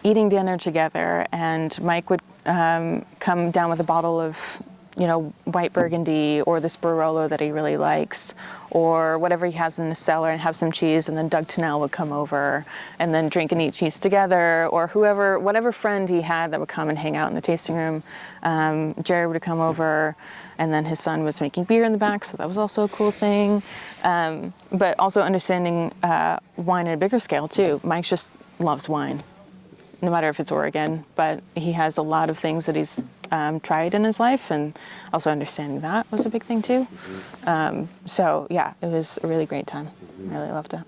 eating dinner together, and Mike would come down with a bottle of, white Burgundy or this Barolo that he really likes, or whatever he has in the cellar, and have some cheese, and then Doug Tennell would come over and then drink and eat cheese together, or whatever friend he had that would come and hang out in the tasting room. Jerry would come over, and then his son was making beer in the back, so that was also a cool thing. But also understanding wine at a bigger scale too. Mike just loves wine, no matter if it's Oregon, but he has a lot of things that he's tried in his life, and also understanding that was a big thing too. So yeah, it was a really great time. I really loved it.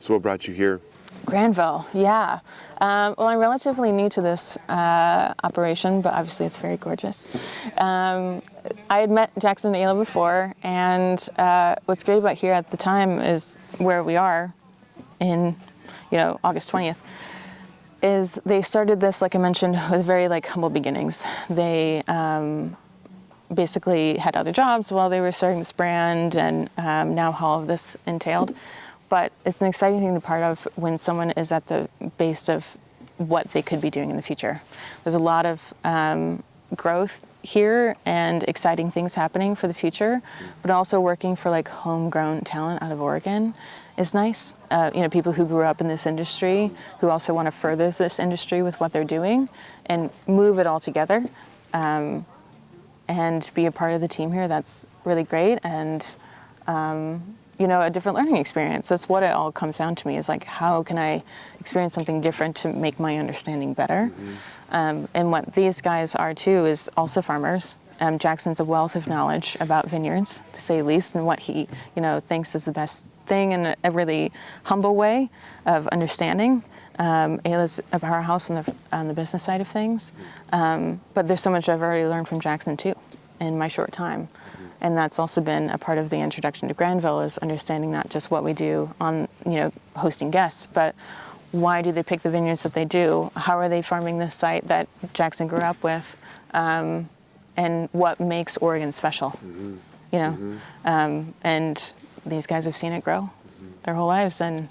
So what brought you here? Granville, yeah. Well, I'm relatively new to this operation, but obviously it's very gorgeous. I had met Jackson and Ayla before, and what's great about here at the time is where we are in, August 20th. Is they started this, like I mentioned, with very humble beginnings. They basically had other jobs while they were starting this brand, and now all of this entailed. But it's an exciting thing to be part of when someone is at the base of what they could be doing in the future. There's a lot of growth here and exciting things happening for the future, but also working for homegrown talent out of Oregon is nice. People who grew up in this industry, who also want to further this industry with what they're doing and move it all together, and be a part of the team here. That's really great. And a different learning experience. That's what it all comes down to me, is like, how can I experience something different to make my understanding better? And what these guys are too is also farmers. Jackson's a wealth of knowledge about vineyards, to say the least, and what he, thinks is the best thing in a really humble way of understanding. He lives a powerhouse on the business side of things. But there's so much I've already learned from Jackson too, in my short time. And that's also been a part of the introduction to Granville, is understanding not just what we do on, hosting guests, but why do they pick the vineyards that they do? How are they farming this site that Jackson grew up with? And what makes Oregon special, and these guys have seen it grow their whole lives. And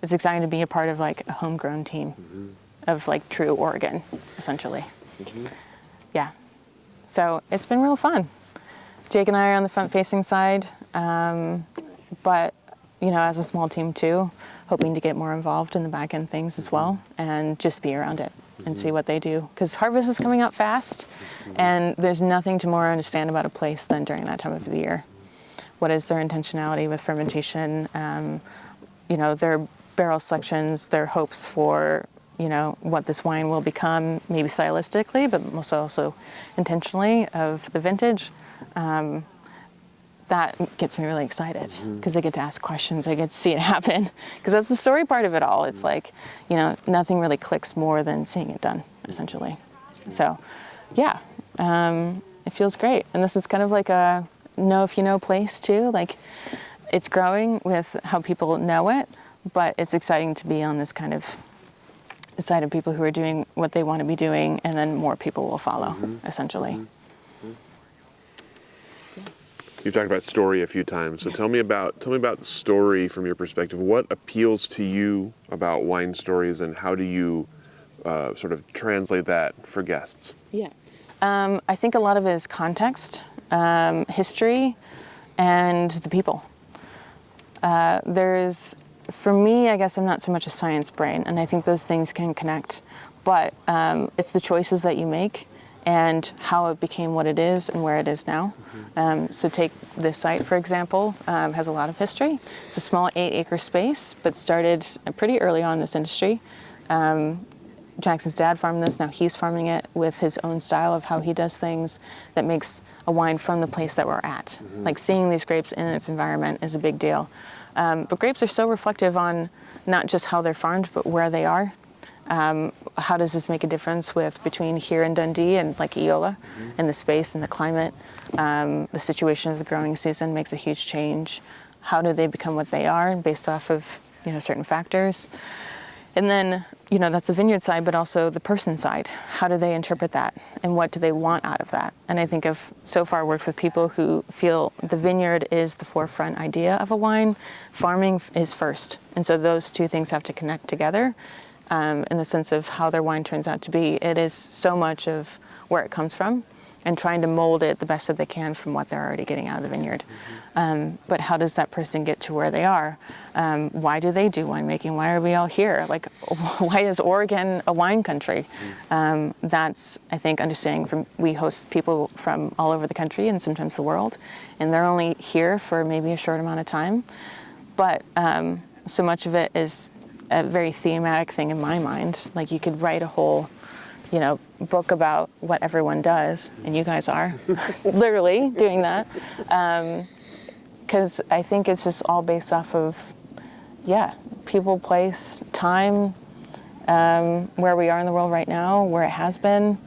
it's exciting to be a part of like a homegrown team of like true Oregon, essentially. Yeah. So it's been real fun. Jake and I are on the front-facing side, but, as a small team too, hoping to get more involved in the back-end things as well, and just be around it and see what they do. Because harvest is coming up fast, and there's nothing to more understand about a place than during that time of the year. What is their intentionality with fermentation, their barrel selections, their hopes for, what this wine will become, maybe stylistically, but also intentionally, of the vintage. That gets me really excited, because I get to ask questions, I get to see it happen, because that's the story part of it all. It's like, nothing really clicks more than seeing it done, essentially. So, yeah, it feels great. And this is kind of like a know if you know place too. Like, it's growing with how people know it, but it's exciting to be on this kind of side of people who are doing what they want to be doing, and then more people will follow, essentially. You've talked about story a few times, so tell me about the story from your perspective. What appeals to you about wine stories, and how do you sort of translate that for guests? Yeah, I think a lot of it is context, history, and the people. For me, I guess I'm not so much a science brain, and I think those things can connect, but it's the choices that you make and how it became what it is and where it is now. So take this site, for example, has a lot of history. It's a small 8-acre space, but started pretty early on in this industry. Jackson's dad farmed this, now he's farming it with his own style of how he does things that makes a wine from the place that we're at. Like, seeing these grapes in its environment is a big deal. But grapes are so reflective on not just how they're farmed, but where they are. How does this make a difference between here in Dundee and like Eola, and the space and the climate? The situation of the growing season makes a huge change. How do they become what they are based off of certain factors? And then that's the vineyard side, but also the person side. How do they interpret that, and what do they want out of that? And I think I've so far worked with people who feel the vineyard is the forefront idea of a wine. Farming is first, and so those two things have to connect together. In the sense of how their wine turns out to be. It is so much of where it comes from, and trying to mold it the best that they can from what they're already getting out of the vineyard. But how does that person get to where they are? Why do they do winemaking? Why are we all here? Like, why is Oregon a wine country? That's, I think, understanding we host people from all over the country and sometimes the world, and they're only here for maybe a short amount of time. But so much of it is a very thematic thing in my mind. Like, you could write a whole, book about what everyone does, and you guys are literally doing that. Because I think it's just all based off of, people, place, time, where we are in the world right now, where it has been.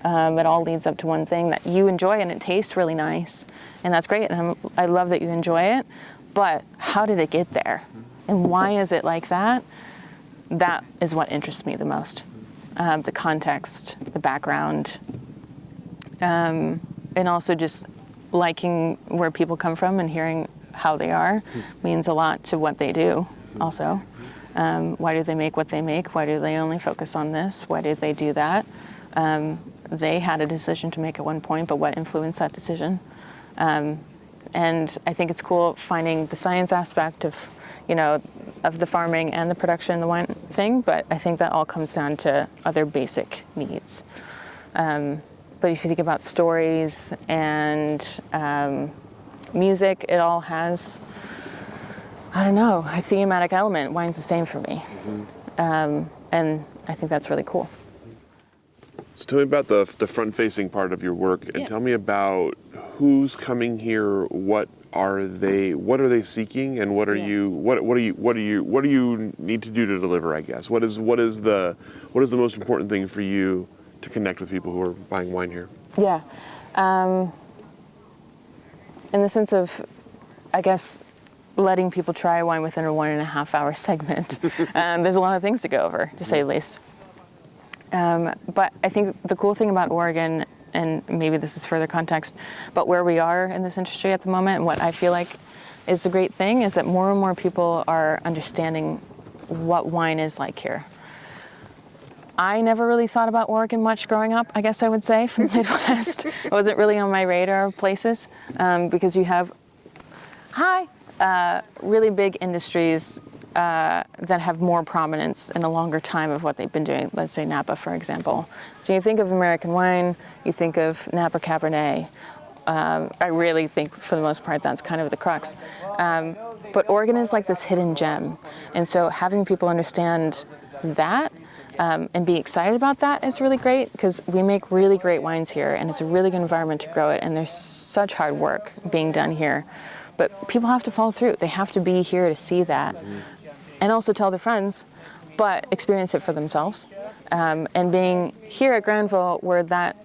It all leads up to one thing that you enjoy, and it tastes really nice, and that's great, and I love that you enjoy it, but how did it get there? And why is it like that? That is what interests me the most. The context, the background, and also just liking where people come from and hearing how they are means a lot to what they do also. Why do they make what they make? Why do they only focus on this? Why did they do that? They had a decision to make at one point, but what influenced that decision? And I think it's cool finding the science aspect of the farming and the production, the wine thing, but I think that all comes down to other basic needs. But if you think about stories and music, it all has I don't know, a thematic element. Wine's the same for me. And I think that's really cool. So tell me about the front-facing part of your work, and tell me about who's coming here. What are they seeking, and what do you need to do to deliver? I guess what is the most important thing for you to connect with people who are buying wine here? Yeah, in the sense of, I guess, letting people try wine within a 1.5 hour segment. There's a lot of things to go over, to say the least. But I think the cool thing about Oregon, and maybe this is further context, but where we are in this industry at the moment, and what I feel like is a great thing, is that more and more people are understanding what wine is like here. I never really thought about Oregon much growing up, I guess I would say, from the Midwest. It wasn't really on my radar of places, because you have really big industries that have more prominence in a longer time of what they've been doing. Let's say Napa, for example. So you think of American wine, you think of Napa Cabernet. I really think, for the most part, that's kind of the crux. But Oregon is like this hidden gem. And so having people understand that and be excited about that is really great, because we make really great wines here, and it's a really good environment to grow it, and there's such hard work being done here. But people have to follow through. They have to be here to see that, and also tell their friends, but experience it for themselves. And being here at Granville, where that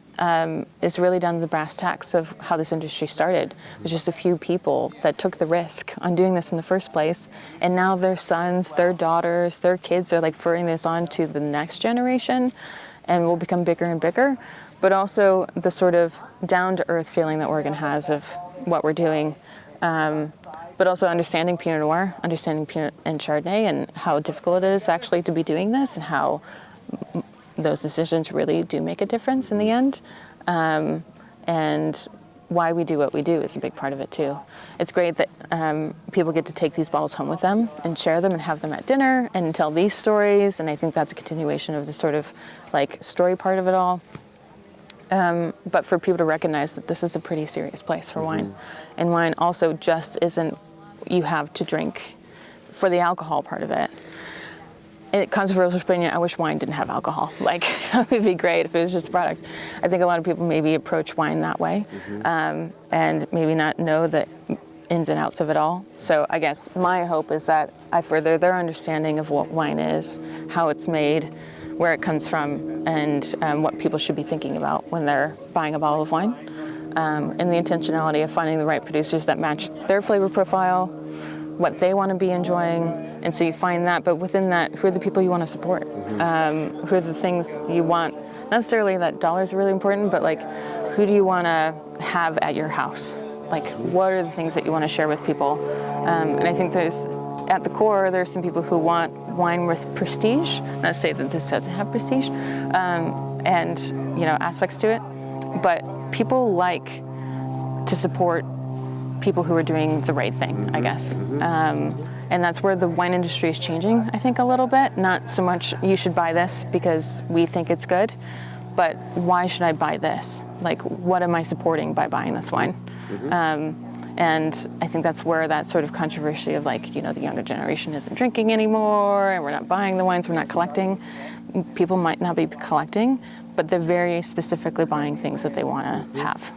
is really down to the brass tacks of how this industry started. There's just a few people that took the risk on doing this in the first place, and now their sons, their daughters, their kids are like furring this on to the next generation, and will become bigger and bigger. But also the sort of down-to-earth feeling that Oregon has of what we're doing. But also understanding Pinot Noir, understanding Pinot and Chardonnay, and how difficult it is actually to be doing this, and how those decisions really do make a difference in the end. And why we do what we do is a big part of it too. It's great that people get to take these bottles home with them and share them and have them at dinner and tell these stories, and I think that's a continuation of the sort of like story part of it all. But for people to recognize that this is a pretty serious place for wine. And wine also just isn't you have to drink for the alcohol part of it. In controversial opinion, I wish wine didn't have alcohol. Like, it would be great if it was just a product. I think a lot of people maybe approach wine that way, and maybe not know the ins and outs of it all. So I guess my hope is that I further their understanding of what wine is, how it's made, where it comes from, and what people should be thinking about when they're buying a bottle of wine. And the intentionality of finding the right producers that match their flavor profile, what they want to be enjoying. And so you find that, but within that, who are the people you want to support? Who are the things you want? Not necessarily that dollars are really important, but like, who do you want to have at your house? Like, what are the things that you want to share with people? And I think at the core, there's some people who want wine with prestige. Not to say that this doesn't have prestige, and aspects to it, but people like to support people who are doing the right thing, I guess. And that's where the wine industry is changing, I think, a little bit. Not so much, you should buy this because we think it's good, but why should I buy this? Like, what am I supporting by buying this wine? And I think that's where that sort of controversy of like, the younger generation isn't drinking anymore, and we're not buying the wines, we're not collecting. People might not be collecting, but they're very specifically buying things that they want to have.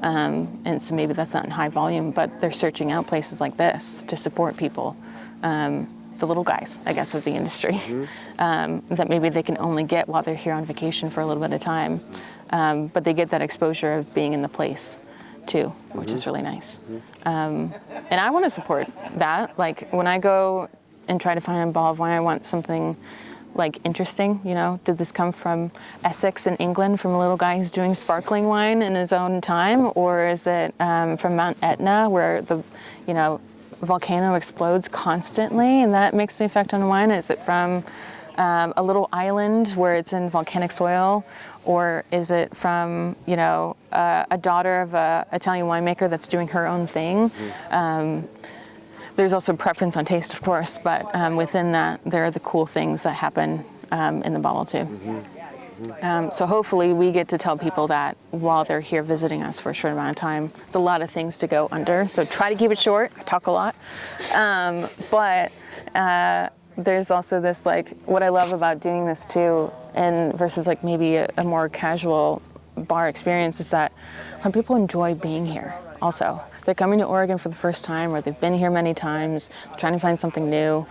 And so maybe that's not in high volume, but they're searching out places like this to support people, the little guys, I guess, of the industry, that maybe they can only get while they're here on vacation for a little bit of time. But they get that exposure of being in the place too, which is really nice. And I want to support that. Like, when I go and try to find a bottle of wine, I want something like interesting. Did this come from Essex in England, from a little guy who's doing sparkling wine in his own time, or is it from Mount Etna, where the volcano explodes constantly and that makes the effect on the wine? Is it from a little island where it's in volcanic soil, or is it from a daughter of a Italian winemaker that's doing her own thing? There's also preference on taste, of course, but within that, there are the cool things that happen in the bottle too. So hopefully we get to tell people that while they're here visiting us for a short amount of time. It's a lot of things to go under, so try to keep it short. I talk a lot. But there's also this, like, what I love about doing this too, and versus like maybe a more casual bar experience, is that a lot of people enjoy being here also. They're coming to Oregon for the first time, or they've been here many times, trying to find something new.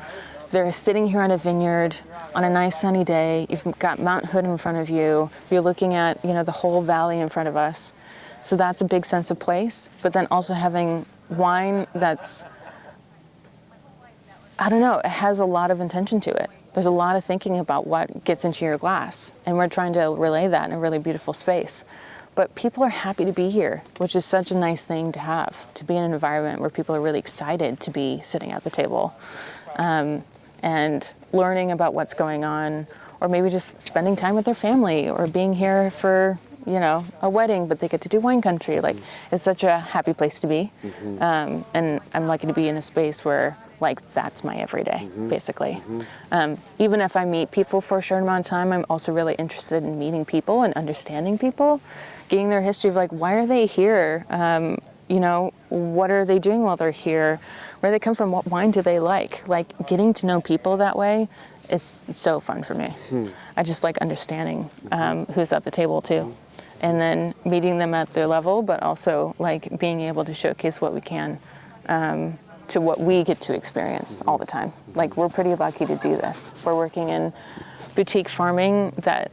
They're sitting here at a vineyard on a nice sunny day. You've got Mount Hood in front of you. You're looking at, the whole valley in front of us. So that's a big sense of place. But then also having wine that's, I don't know, it has a lot of intention to it. There's a lot of thinking about what gets into your glass. And we're trying to relay that in a really beautiful space. But people are happy to be here, which is such a nice thing to have, to be in an environment where people are really excited to be sitting at the table. And learning about what's going on, or maybe just spending time with their family, or being here for, a wedding, but they get to do wine country. Like, it's such a happy place to be. And I'm lucky to be in a space where, like, that's my everyday, basically. Even if I meet people for a short amount of time, I'm also really interested in meeting people and understanding people, getting their history of, like, why are they here? What are they doing while they're here? Where they come from? What wine do they like? Like, getting to know people that way is so fun for me. I just like understanding who's at the table too. And then meeting them at their level, but also like being able to showcase what we can to what we get to experience all the time. Like, we're pretty lucky to do this. We're working in boutique farming that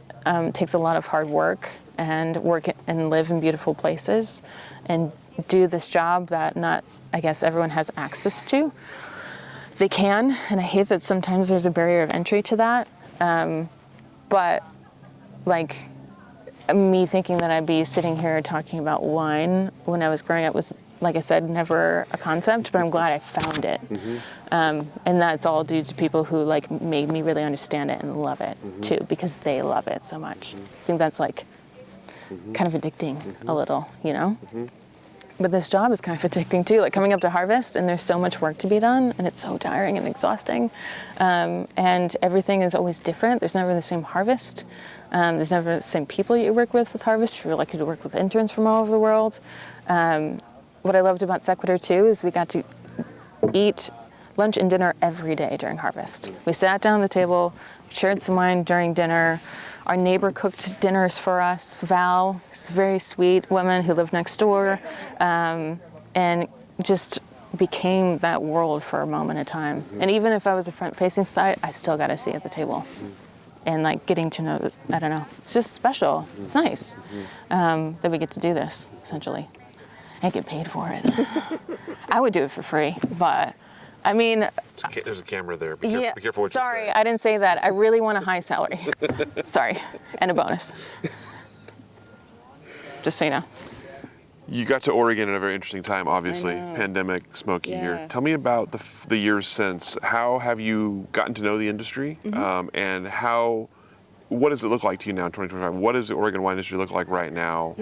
takes a lot of hard work and live in beautiful places and do this job that not, I guess, everyone has access to. They can, and I hate that sometimes there's a barrier of entry to that. But like, me thinking that I'd be sitting here talking about wine when I was growing up was, like I said, never a concept, but I'm glad I found it. And that's all due to people who like made me really understand it and love it too, because they love it so much. I think that's like kind of addicting a little, But this job is kind of addicting too, like coming up to harvest, and there's so much work to be done, and it's so tiring and exhausting. And everything is always different. There's never the same harvest. There's never the same people you work with harvest. You're lucky to work with interns from all over the world. What I loved about Sequitur too is we got to eat lunch and dinner every day during harvest. We sat down at the table, shared some wine during dinner. Our neighbor cooked dinners for us. Val, is a very sweet woman who lived next door, and just became that world for a moment in time. And even if I was a front-facing side, I still got to sit at the table. And like getting to know this, I don't know, it's just special. It's nice that we get to do this, essentially. I get paid for it. I would do it for free, but I mean, there's a camera there. Be careful what you say. Sorry, I didn't say that. I really want a high salary. Sorry, and a bonus. Just so you know. You got to Oregon at a very interesting time, obviously. Pandemic, smoky year. Tell me about the years since. How have you gotten to know the industry? And what does it look like to you now in 2025? What does the Oregon wine industry look like right now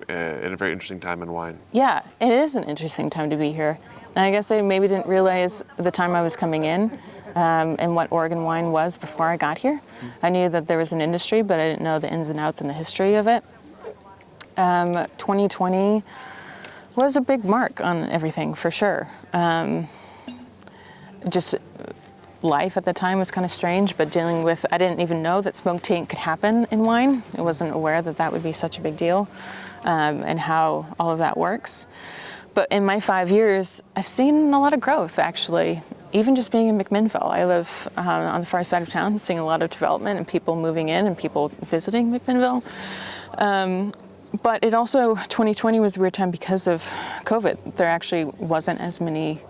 in a very interesting time in wine? Yeah, it is an interesting time to be here. And I guess I maybe didn't realize the time I was coming in and what Oregon wine was before I got here. I knew that there was an industry, but I didn't know the ins and outs and the history of it. 2020 was a big mark on everything, for sure. Just life at the time was kind of strange, but dealing with, I didn't even know that smoke taint could happen in wine. I wasn't aware that that would be such a big deal, and how all of that works. But in my 5 years, I've seen a lot of growth, actually. Even just being in McMinnville. I live on the far side of town, seeing a lot of development and people moving in and people visiting McMinnville. But it also, 2020 was a weird time because of COVID. There actually wasn't as many,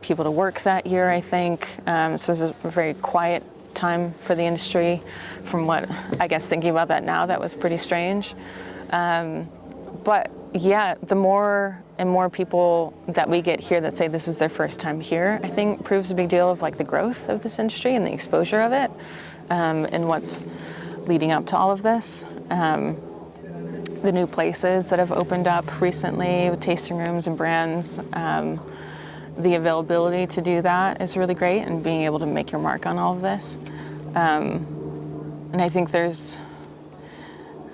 people to work that year, I think. So it was a very quiet time for the industry. From what, I guess, thinking about that now, that was pretty strange. But yeah, the more and more people that we get here that say this is their first time here, I think proves a big deal of like the growth of this industry and the exposure of it, and what's leading up to all of this. The new places that have opened up recently with tasting rooms and brands, the availability to do that is really great, and being able to make your mark on all of this. And I think there's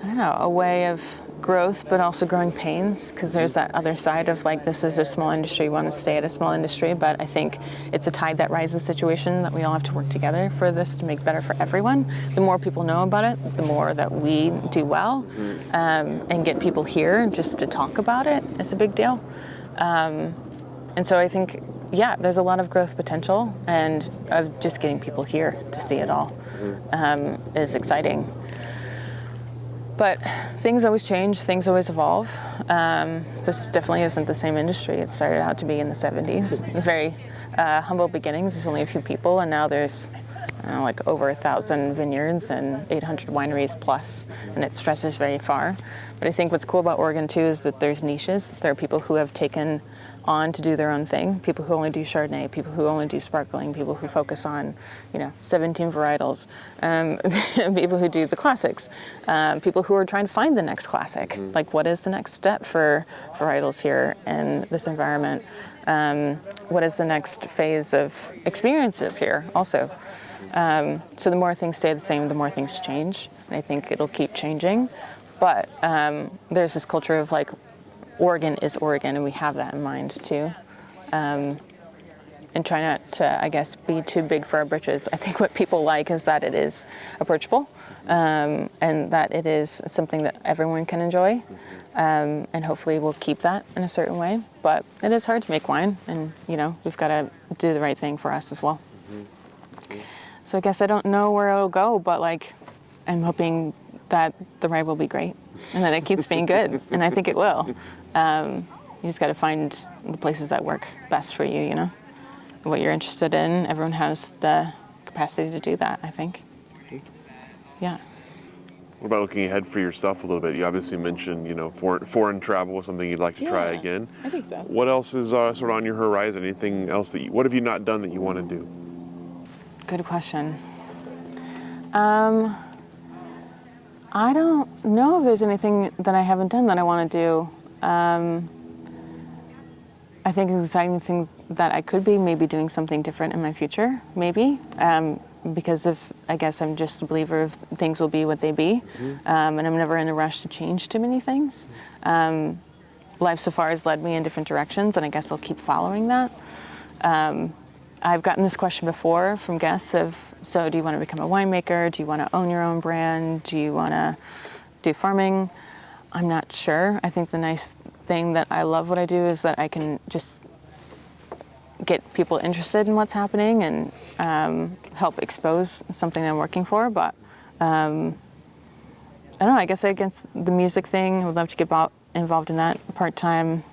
I don't know, a way of growth, but also growing pains, because there's that other side of like, this is a small industry, we want to stay at a small industry, but I think it's a tide that rises situation that we all have to work together for this to make better for everyone. The more people know about it, the more that we do well, and get people here just to talk about it is a big deal. And so I think, yeah, there's a lot of growth potential, and of just getting people here to see it all is exciting. But things always change, things always evolve. This definitely isn't the same industry it started out to be in the 70s. Very humble beginnings, there's only a few people, and now there's like over 1,000 vineyards and 800 wineries plus, and it stretches very far. But I think what's cool about Oregon too is that there's niches. There are people who have taken on to do their own thing, people who only do Chardonnay, people who only do sparkling, people who focus on, 17 varietals, people who do the classics, people who are trying to find the next classic. Like, what is the next step for varietals here in this environment? What is the next phase of experiences here also? So the more things stay the same, the more things change, and I think it'll keep changing. But there's this culture of like, Oregon is Oregon, and we have that in mind too. And try not to, I guess, be too big for our britches. I think what people like is that it is approachable, and that it is something that everyone can enjoy. And hopefully we'll keep that in a certain way. But it is hard to make wine, and we've got to do the right thing for us as well. So I guess I don't know where it'll go, but like, I'm hoping that the ride will be great and that it keeps being good, and I think it will. You just got to find the places that work best for you, what you're interested in. Everyone has the capacity to do that, I think. Yeah. What about looking ahead for yourself a little bit? You obviously mentioned, foreign travel was something you'd like to try again. I think so. What else is sort of on your horizon? Anything else what have you not done that you want to do? Good question. I don't know if there's anything that I haven't done that I want to do. I think an exciting thing that I could be maybe doing something different in my future, maybe, because I guess I'm just a believer of things will be what they be, and I'm never in a rush to change too many things. Life so far has led me in different directions, and I guess I'll keep following that. I've gotten this question before from guests so do you want to become a winemaker? Do you want to own your own brand? Do you want to do farming? I'm not sure. I think the nice thing that I love what I do is that I can just get people interested in what's happening and help expose something I'm working for. But I don't know, I guess against the music thing, I would love to get involved in that part-time.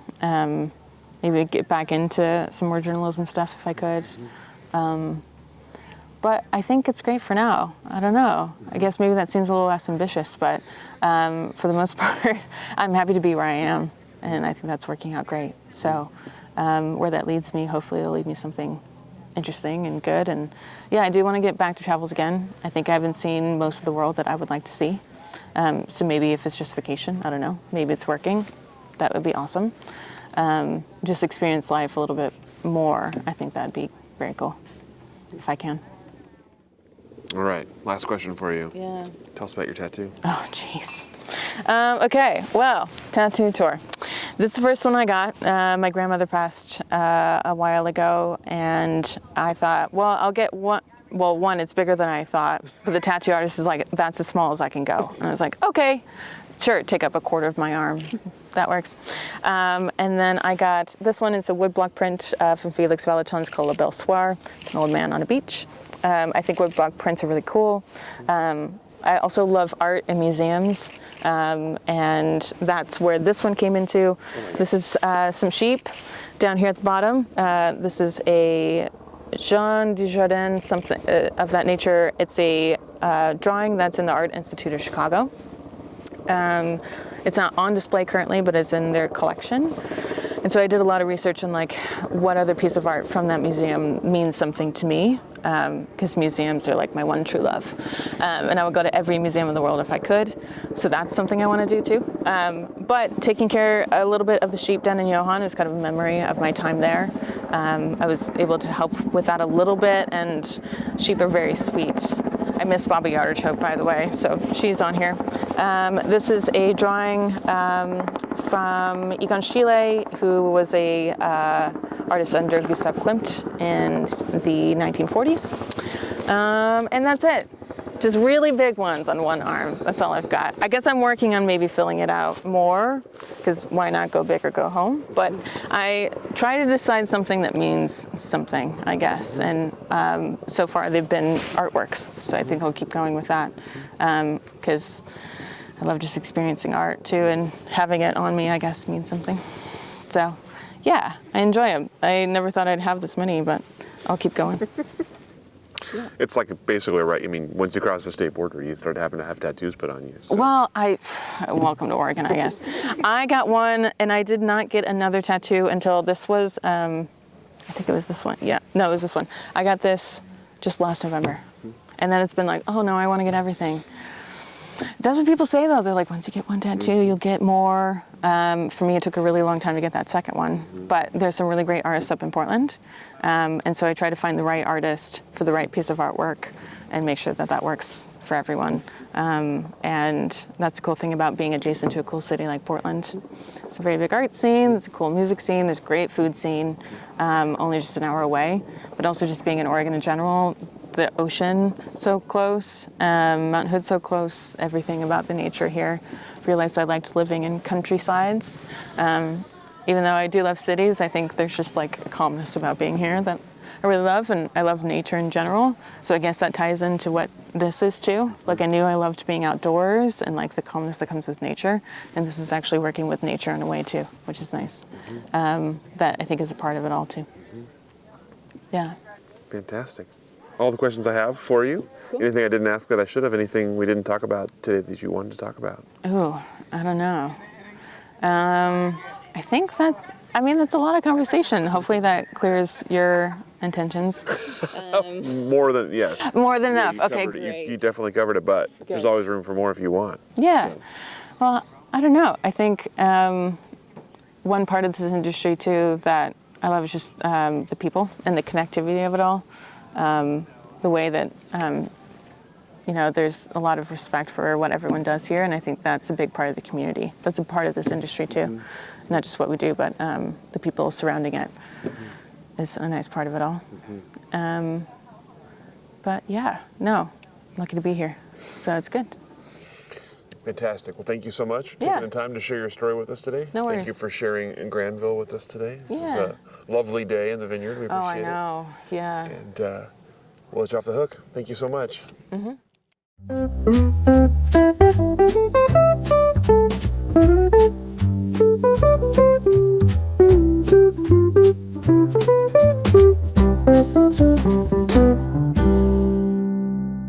Maybe get back into some more journalism stuff if I could. But I think it's great for now. I don't know. I guess maybe that seems a little less ambitious, but for the most part, I'm happy to be where I am, and I think that's working out great. So where that leads me, hopefully it'll lead me something interesting and good. And yeah, I do want to get back to travels again. I think I haven't seen most of the world that I would like to see. So maybe if it's just vacation, I don't know. Maybe it's working. That would be awesome. Just experience life a little bit more. I think that'd be very cool, if I can. All right, last question for you. Yeah. Tell us about your tattoo. Oh, jeez. Okay, well, tattoo tour. This is the first one I got. My grandmother passed a while ago, and I thought, well, I'll get one. Well, one, it's bigger than I thought, but the tattoo artist is like, that's as small as I can go. And I was like, okay, sure, take up a quarter of my arm. That works. And then I got, this one is a woodblock print from Felix Vallotton's called La Belle Soir. It's an old man on a beach. I think woodblock prints are really cool. I also love art in museums, and that's where this one came into. This is some sheep down here at the bottom. This is a Jean Dujardin, something of that nature. It's a drawing that's in the Art Institute of Chicago. It's not on display currently, but it's in their collection. And so I did a lot of research on like what other piece of art from that museum means something to me, because museums are like my one true love. And I would go to every museum in the world if I could. So that's something I want to do too. But taking care a little bit of the sheep down in Johan is kind of a memory of my time there. I was able to help with that a little bit, and sheep are very sweet. I miss Bobby Artichoke, by the way, so she's on here. This is a drawing from Egon Schiele, who was a artist under Gustav Klimt in the 1940s. And that's it. Just really big ones on one arm. That's all I've got. I guess I'm working on maybe filling it out more, because why not go big or go home? But I try to decide something that means something, I guess. And so far they've been artworks. So I think I'll keep going with that, because I love just experiencing art too, and having it on me, I guess, means something. So yeah, I enjoy them. I never thought I'd have this many, but I'll keep going. It's like basically right. I mean, once you cross the state border, you start having to have tattoos put on you. So. Well, welcome to Oregon, I guess. I got one, and I did not get another tattoo until this was, I think it was this one. Yeah, no, it was this one. I got this just last November. And then it's been like, oh no, I want to get everything. That's what people say though. They're like, once you get one tattoo, you'll get more. For me, it took a really long time to get that second one. But there's some really great artists up in Portland. And so I try to find the right artist for the right piece of artwork and make sure that that works for everyone. And that's the cool thing about being adjacent to a cool city like Portland. It's a very big art scene, there's a cool music scene, there's a great food scene, only just an hour away. But also just being in Oregon in general, the ocean so close, Mount Hood so close, everything about the nature here. Realized I liked living in countrysides. Even though I do love cities, I think there's just like a calmness about being here that I really love, and I love nature in general. So I guess that ties into what this is too. Like I knew I loved being outdoors and like the calmness that comes with nature, and this is actually working with nature in a way too, which is nice. That I think is a part of it all too. Yeah. Fantastic. All the questions I have for you. Cool. Anything I didn't ask that I should have? Anything we didn't talk about today that you wanted to talk about? Oh, I don't know. I think that's a lot of conversation. Hopefully that clears your intentions. More than, yes. More than enough. You okay, great. You definitely covered it, but there's always room for more if you want. Yeah. So. Well, I don't know. I think one part of this industry too that I love is just the people and the connectivity of it all. The way that, there's a lot of respect for what everyone does here, and I think that's a big part of the community. That's a part of this industry too. Not just what we do, but the people surrounding it is a nice part of it all. But yeah, no, I'm lucky to be here, so it's good. Fantastic. Well, thank you so much for Yeah. taking the time to share your story with us today. No worries. Thank you for sharing in Granville with us today. This is Yeah. a lovely day in the vineyard. We appreciate it. Oh, I know. Yeah. And we'll let you off the hook. Thank you so much. Mm-hmm.